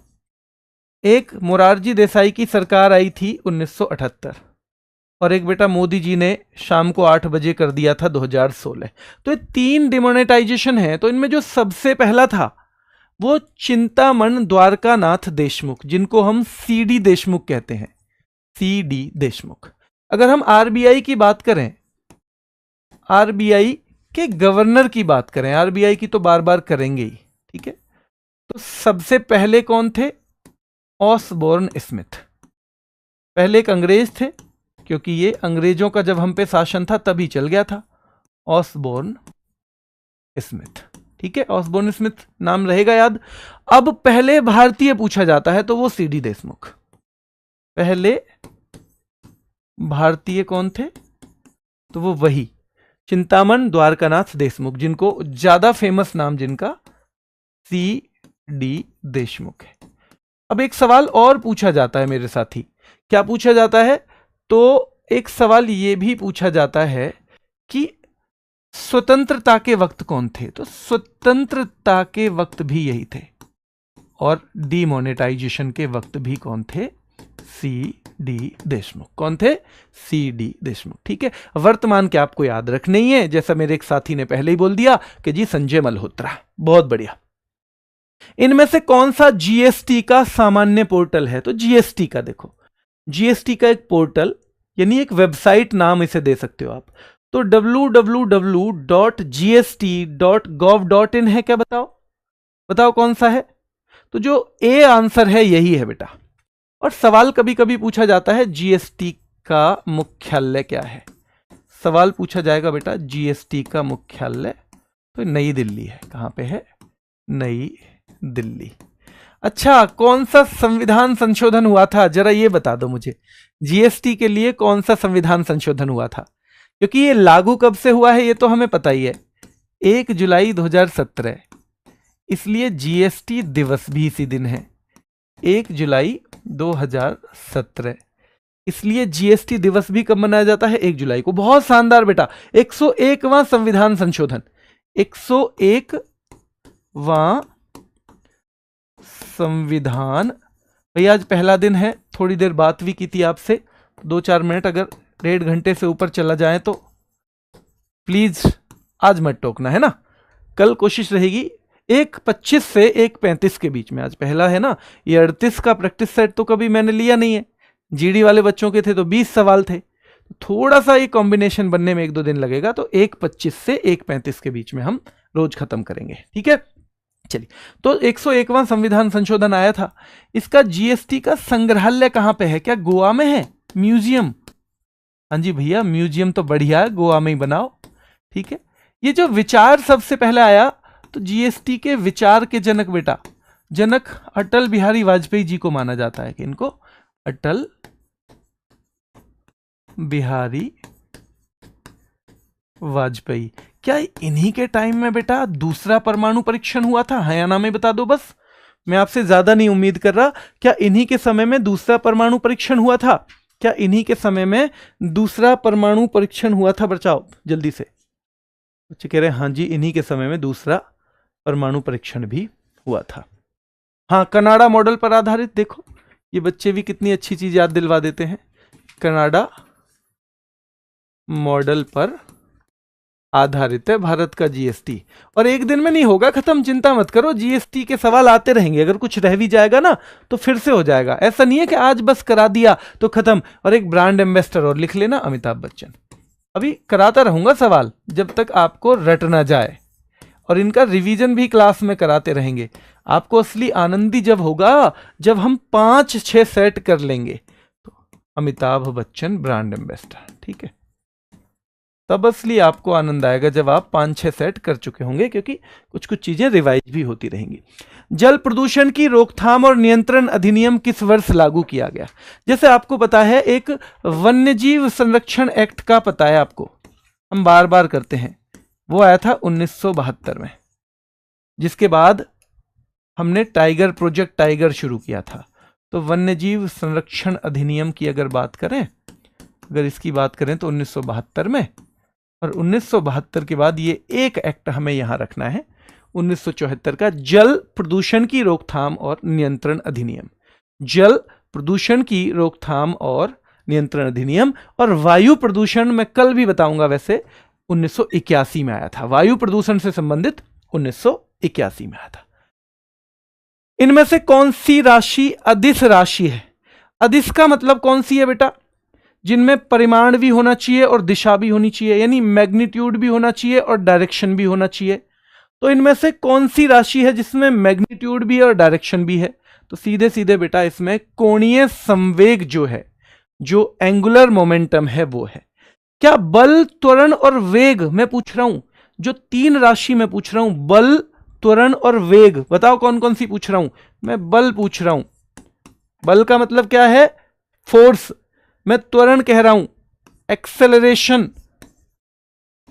[SPEAKER 1] एक मोरारजी देसाई की सरकार आई थी 1978, और एक बेटा मोदी जी ने शाम को 8 बजे कर दिया था 2016। तो ये 3 डिमोनेटाइजेशन है। तो इनमें जो सबसे पहला था वो चिंतामण द्वारकानाथ देशमुख, जिनको हम सीडी देशमुख कहते हैं, सीडी देशमुख। अगर हम आरबीआई की बात करें, आरबीआई के गवर्नर की बात करें, आरबीआई की तो बार बार करेंगे ही, ठीक है, तो सबसे पहले कौन थे? Osborne Smith. पहले एक अंग्रेज थे, क्योंकि ये अंग्रेजों का जब हम पे शासन था तभी चल गया था, ऑसबोर्न स्मिथ, ठीक है, ऑसबोर्न स्मिथ नाम रहेगा याद। अब पहले भारतीय पूछा जाता है तो वो सीडी देशमुख। पहले भारतीय कौन थे? तो वो वही चिंतामण द्वारकानाथ देशमुख, जिनको ज्यादा फेमस नाम जिनका सी डी देशमुख है। अब एक सवाल और पूछा जाता है मेरे साथी। क्या पूछा जाता है? तो एक सवाल यह भी पूछा जाता है कि स्वतंत्रता के वक्त कौन थे? तो स्वतंत्रता के वक्त भी यही थे। और डीमोनेटाइजेशन के वक्त भी कौन थे? C D Deshmukh. कौन थे? सी डी देशमुख, ठीक है। वर्तमान के आपको याद रखने ही है, जैसा मेरे एक साथी ने पहले ही बोल दिया कि जी संजय मल्होत्रा। बहुत बढ़िया। इनमें से कौन सा जीएसटी का सामान्य पोर्टल है? तो जीएसटी का देखो, जीएसटी का एक पोर्टल, यानी एक वेबसाइट नाम इसे दे सकते हो आप। तो www.gst.gov.in है क्या? बताओ बताओ कौन सा है? तो जो ए आंसर है यही है बेटा। और सवाल कभी कभी पूछा जाता है जीएसटी का मुख्यालय क्या है, सवाल पूछा जाएगा बेटा जीएसटी का मुख्यालय तो नई दिल्ली है। कहां पे है? नई दिल्ली। अच्छा, कौन सा संविधान संशोधन हुआ था जरा ये बता दो मुझे, जीएसटी के लिए कौन सा संविधान संशोधन हुआ था? क्योंकि ये लागू कब से हुआ है ये तो हमें पता ही है, 1 जुलाई 2017, इसलिए जीएसटी दिवस भी इसी दिन है, 1 जुलाई 2017, इसलिए जीएसटी दिवस भी कब मनाया जाता है? 1 जुलाई को। बहुत शानदार बेटा। 101वां संविधान संशोधन, 101वां संविधान। भैया आज पहला दिन है, थोड़ी देर बात भी की थी आपसे, 2-4 मिनट अगर 1.5 घंटे से ऊपर चला जाए तो प्लीज आज मत टोकना, है ना। कल कोशिश रहेगी 1:25 से 1:35 के बीच में। आज पहला है ना, ये 38 का प्रैक्टिस सेट तो कभी मैंने लिया नहीं है, जीडी वाले बच्चों के थे तो 20 सवाल थे, थोड़ा सा ये कॉम्बिनेशन बनने में 1-2 दिन लगेगा, तो 1:25 से 1:35 के बीच में हम रोज खत्म करेंगे, ठीक है। चलिए, तो 101वां संविधान संशोधन आया था। इसका जीएसटी का संग्रहालय कहां पे है? क्या गोवा में है? म्यूजियम? हाँ जी भैया, म्यूजियम तो बढ़िया है, गोवा में ही बनाओ, ठीक है। ये जो विचार सबसे पहले आया, तो जीएसटी के विचार के जनक बेटा, जनक अटल बिहारी वाजपेयी जी को माना जाता है कि इनको अटल बिहारी वाजपेयी। क्या इन्हीं के टाइम में बेटा दूसरा परमाणु परीक्षण हुआ था? हाँ या ना में बता दो बस, मैं आपसे ज्यादा नहीं उम्मीद कर रहा। क्या इन्हीं के समय में दूसरा परमाणु परीक्षण हुआ था? क्या इन्हीं के समय में दूसरा परमाणु परीक्षण हुआ था? बचाओ जल्दी से। बच्चे कह रहे हैं हाँ जी, इन्हीं के समय में दूसरा परमाणु परीक्षण भी हुआ था। हाँ, कनाडा मॉडल पर आधारित। देखो ये बच्चे भी कितनी अच्छी चीज याद दिलवा देते हैं। कनाडा मॉडल पर आधारित है भारत का जीएसटी, और एक दिन में नहीं होगा खत्म, चिंता मत करो, जीएसटी के सवाल आते रहेंगे। अगर कुछ रह भी जाएगा ना तो फिर से हो जाएगा, ऐसा नहीं है कि आज बस करा दिया तो खत्म। और एक ब्रांड एम्बेसडर और लिख लेना, अमिताभ बच्चन। अभी कराता रहूंगा सवाल जब तक आपको रट ना जाए, और इनका रिवीजन भी क्लास में कराते रहेंगे। आपको असली आनंदी जब होगा जब हम 5-6 सेट कर लेंगे, तो अमिताभ बच्चन ब्रांड एम्बेसडर, ठीक है, तब असली आपको आनंद आएगा जब आप 5-6 सेट कर चुके होंगे, क्योंकि कुछ कुछ चीजें रिवाइज भी होती रहेंगी। जल प्रदूषण की रोकथाम और नियंत्रण अधिनियम किस वर्ष लागू किया गया? जैसे आपको पता है, एक वन्यजीव संरक्षण एक्ट का पता है आपको, हम बार बार करते हैं, वो आया था 1972 में, जिसके बाद हमने टाइगर प्रोजेक्ट टाइगर शुरू किया था। तो वन्यजीव संरक्षण अधिनियम की अगर बात करें, अगर इसकी बात करें तो 1972 में, और 1972 के बाद ये एक एक्ट हमें यहां रखना है, 1974 का जल प्रदूषण की रोकथाम और नियंत्रण अधिनियम। जल प्रदूषण की रोकथाम और नियंत्रण अधिनियम। और वायु प्रदूषण मैं कल भी बताऊंगा, वैसे 1981 में आया था, वायु प्रदूषण से संबंधित 1981 में आया था। इनमें से कौन सी राशि अदिश राशि है? अदिश का मतलब कौन सी है बेटा? जिनमें परिमाण भी होना चाहिए और दिशा भी होनी चाहिए, यानी मैग्नीट्यूड भी होना चाहिए और डायरेक्शन भी होना चाहिए। तो इनमें से कौन सी राशि है जिसमें मैग्नीट्यूड भी है और डायरेक्शन भी है? तो सीधे सीधे बेटा इसमें कोणीय संवेग जो है, जो एंगुलर मोमेंटम है वो है। क्या बल, त्वरण और वेग मैं पूछ रहा हूं, जो 3 राशि मैं पूछ रहा हूं, बल, त्वरण और वेग, बताओ कौन कौन सी पूछ रहा हूं? मैं बल पूछ रहा हूं, बल का मतलब क्या है? फोर्स। मैं त्वरण कह रहा हूं, एक्सेलरेशन,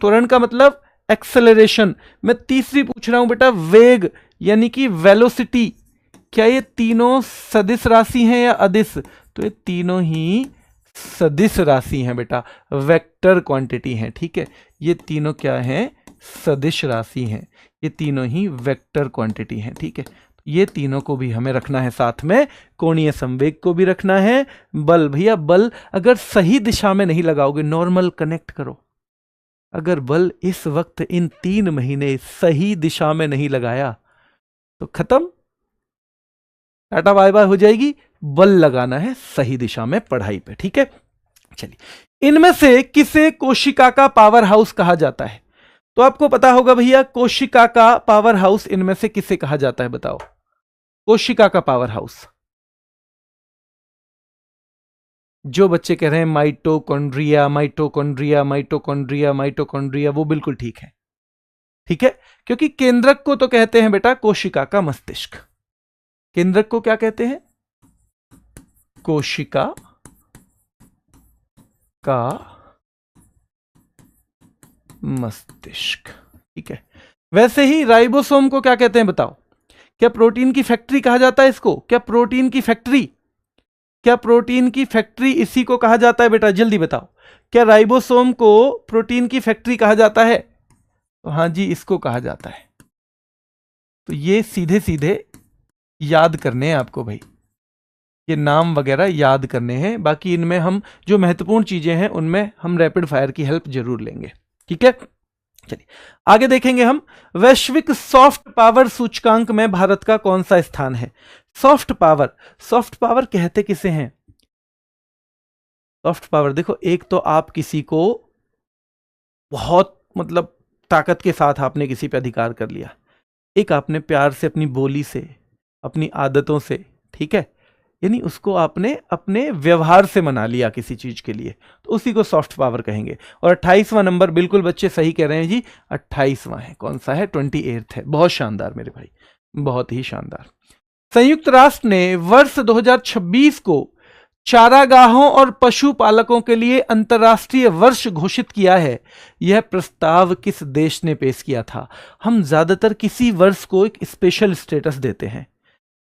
[SPEAKER 1] त्वरण का मतलब एक्सेलरेशन। मैं तीसरी पूछ रहा हूं बेटा वेग, यानी कि वेलोसिटी। क्या ये तीनों सदिश राशि हैं या अदिश? तो ये तीनों ही सदिश राशि हैं बेटा, वेक्टर क्वांटिटी हैं, ठीक है। ये तीनों क्या हैं? सदिश राशि हैं, ये तीनों ही वेक्टर क्वांटिटी हैं, ठीक है। ये तीनों को भी हमें रखना है साथ में, कोणीय संवेग को भी रखना है। बल, भैया बल अगर सही दिशा में नहीं लगाओगे, नॉर्मल कनेक्ट करो, अगर बल इस वक्त इन 3 महीने सही दिशा में नहीं लगाया तो खत्म, टाटा बाय बाय हो जाएगी। बल लगाना है सही दिशा में पढ़ाई पे, ठीक है। चलिए, इनमें से किसे कोशिका का पावर हाउस कहा जाता है? तो आपको पता होगा भैया, कोशिका का पावर हाउस इनमें से किसे कहा जाता है बताओ? कोशिका का पावर हाउस। जो बच्चे कह रहे हैं माइटोकॉन्ड्रिया माइटोकॉन्ड्रिया माइटोकॉन्ड्रिया माइटोकॉन्ड्रिया, वो बिल्कुल ठीक है, ठीक है, क्योंकि केंद्रक को तो कहते हैं बेटा कोशिका का मस्तिष्क। केंद्रक को क्या कहते हैं? कोशिका का मस्तिष्क, ठीक है। वैसे ही राइबोसोम को क्या कहते हैं बताओ? क्या प्रोटीन की फैक्ट्री कहा जाता है इसको? क्या प्रोटीन की फैक्ट्री, क्या प्रोटीन की फैक्ट्री इसी को कहा जाता है बेटा? जल्दी बताओ, क्या राइबोसोम को प्रोटीन की फैक्ट्री कहा जाता है? तो हाँ जी, इसको कहा जाता है। तो ये सीधे सीधे याद करने हैं आपको भाई, ये नाम वगैरह याद करने हैं। बाकी इनमें हम जो महत्वपूर्ण चीजें हैं उनमें हम रैपिड फायर की हेल्प जरूर लेंगे, ठीक है। चलिए आगे देखेंगे हम, वैश्विक सॉफ्ट पावर सूचकांक में भारत का कौन सा स्थान है? सॉफ्ट पावर, सॉफ्ट पावर कहते किसे हैं? सॉफ्ट पावर देखो, एक तो आप किसी को बहुत मतलब ताकत के साथ आपने किसी पे अधिकार कर लिया, एक आपने प्यार से अपनी बोली से अपनी आदतों से, ठीक है, यानी उसको आपने अपने व्यवहार से मना लिया किसी चीज के लिए, तो उसी को सॉफ्ट पावर कहेंगे। और 28वां नंबर, बिल्कुल बच्चे सही कह रहे हैं जी, 28वां है। कौन सा है? 28 है। बहुत शानदार मेरे भाई, बहुत ही शानदार। संयुक्त राष्ट्र ने वर्ष 2026 को चारागाहों और पशुपालकों के लिए अंतर्राष्ट्रीय वर्ष घोषित किया है। यह प्रस्ताव किस देश ने पेश किया था? हम ज्यादातर किसी वर्ष को एक स्पेशल स्टेटस देते हैं,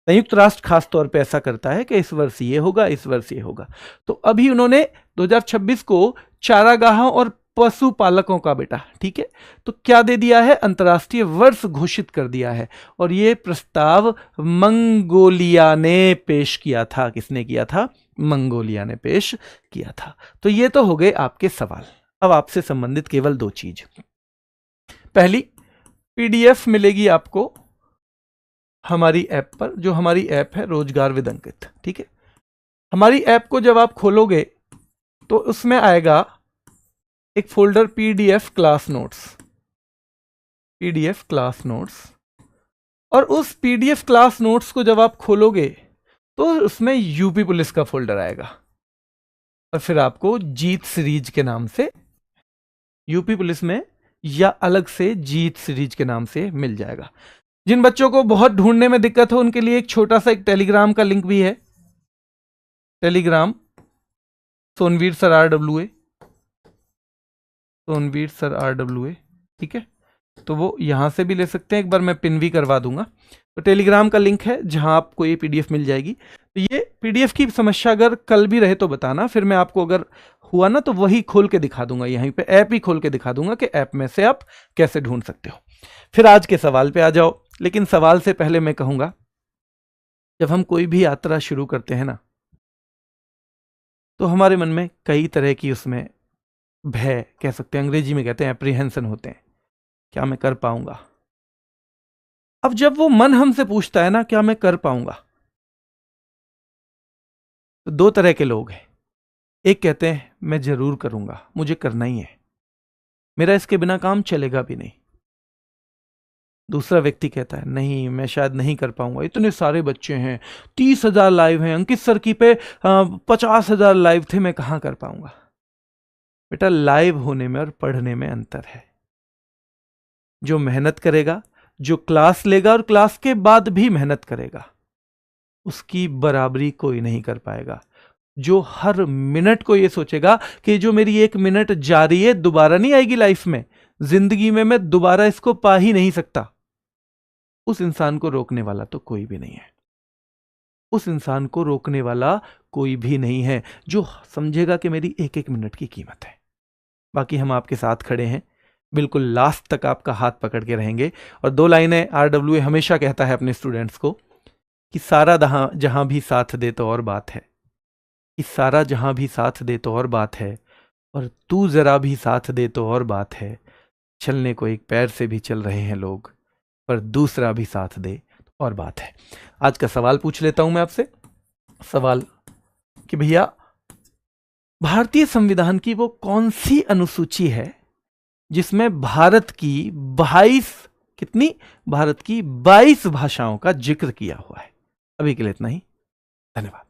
[SPEAKER 1] संयुक्त राष्ट्र खास तौर पे ऐसा करता है कि इस वर्ष ये होगा, इस वर्ष ये होगा। तो अभी उन्होंने 2026 को चारागाहों और पशुपालकों का बेटा, ठीक है, तो क्या दे दिया है? अंतर्राष्ट्रीय वर्ष घोषित कर दिया है। और ये प्रस्ताव मंगोलिया ने पेश किया था। किसने किया था? मंगोलिया ने पेश किया था। तो ये तो हो गए आपके सवाल। अब आपसे संबंधित केवल दो चीज, पहली पीडीएफ मिलेगी आपको हमारी ऐप पर, जो हमारी ऐप है रोजगार विद अंकित, ठीक है। हमारी ऐप को जब आप खोलोगे तो उसमें आएगा एक folder PDF class notes, PDF class notes, और उस पीडीएफ क्लास नोट्स को जब आप खोलोगे तो उसमें यूपी पुलिस का फोल्डर आएगा, और फिर आपको जीत सीरीज के नाम से, यूपी पुलिस में या अलग से जीत सीरीज के नाम से मिल जाएगा। जिन बच्चों को बहुत ढूंढने में दिक्कत हो उनके लिए एक छोटा सा एक टेलीग्राम का लिंक भी है, Telegram Sonveer sir RWA, Sonveer sir RWA, ठीक है, तो वो यहां से भी ले सकते हैं। एक बार मैं पिन भी करवा दूंगा। तो टेलीग्राम का लिंक है जहां आपको ये पीडीएफ मिल जाएगी। तो ये पीडीएफ की समस्या अगर कल भी रहे तो बताना, फिर मैं आपको अगर हुआ ना तो वही खोल के दिखा दूंगा, यहीं पे ऐप ही खोल के दिखा दूंगा कि ऐप में से आप कैसे ढूंढ सकते हो। फिर आज के सवाल पे आ जाओ, लेकिन सवाल से पहले मैं कहूंगा, जब हम कोई भी यात्रा शुरू करते हैं ना, तो हमारे मन में कई तरह की उसमें भय कह सकते हैं, अंग्रेजी में कहते हैं एप्रीहेंशन होते हैं, क्या मैं कर पाऊंगा। अब जब वो मन हमसे पूछता है ना क्या मैं कर पाऊंगा, तो दो तरह के लोग हैं। एक कहते हैं मैं जरूर करूंगा, मुझे करना ही है, मेरा इसके बिना काम चलेगा भी नहीं। दूसरा व्यक्ति कहता है नहीं मैं शायद नहीं कर पाऊंगा, इतने सारे बच्चे हैं, 30,000 लाइव हैं, अंकित सर की पे 50,000 लाइव थे, मैं कहां कर पाऊंगा। बेटा लाइव होने में और पढ़ने में अंतर है। जो मेहनत करेगा, जो क्लास लेगा और क्लास के बाद भी मेहनत करेगा, उसकी बराबरी कोई नहीं कर पाएगा। जो हर मिनट को ये सोचेगा कि जो मेरी 1 मिनट जा रही है दोबारा नहीं आएगी लाइफ में, जिंदगी में मैं दोबारा इसको पा ही नहीं सकता, उस इंसान को रोकने वाला तो कोई भी नहीं है। उस इंसान को रोकने वाला कोई भी नहीं है जो समझेगा कि मेरी 1-1 मिनट की कीमत है। बाकी हम आपके साथ खड़े हैं, बिल्कुल लास्ट तक आपका हाथ पकड़ के रहेंगे। और 2 लाइनें RWA हमेशा कहता है अपने स्टूडेंट्स को कि सारा जहां भी साथ दे तो और बात है, कि सारा जहां भी साथ दे तो और बात है, और तू जरा भी साथ दे तो और बात है। चलने को एक पैर से भी चल रहे हैं लोग, पर दूसरा भी साथ दे तो और बात है। आज का सवाल पूछ लेता हूं मैं आपसे, सवाल कि भैया भारतीय संविधान की वो कौन सी अनुसूची है जिसमें भारत की 22 भाषाओं का जिक्र किया हुआ है? अभी के लिए इतना ही। धन्यवाद।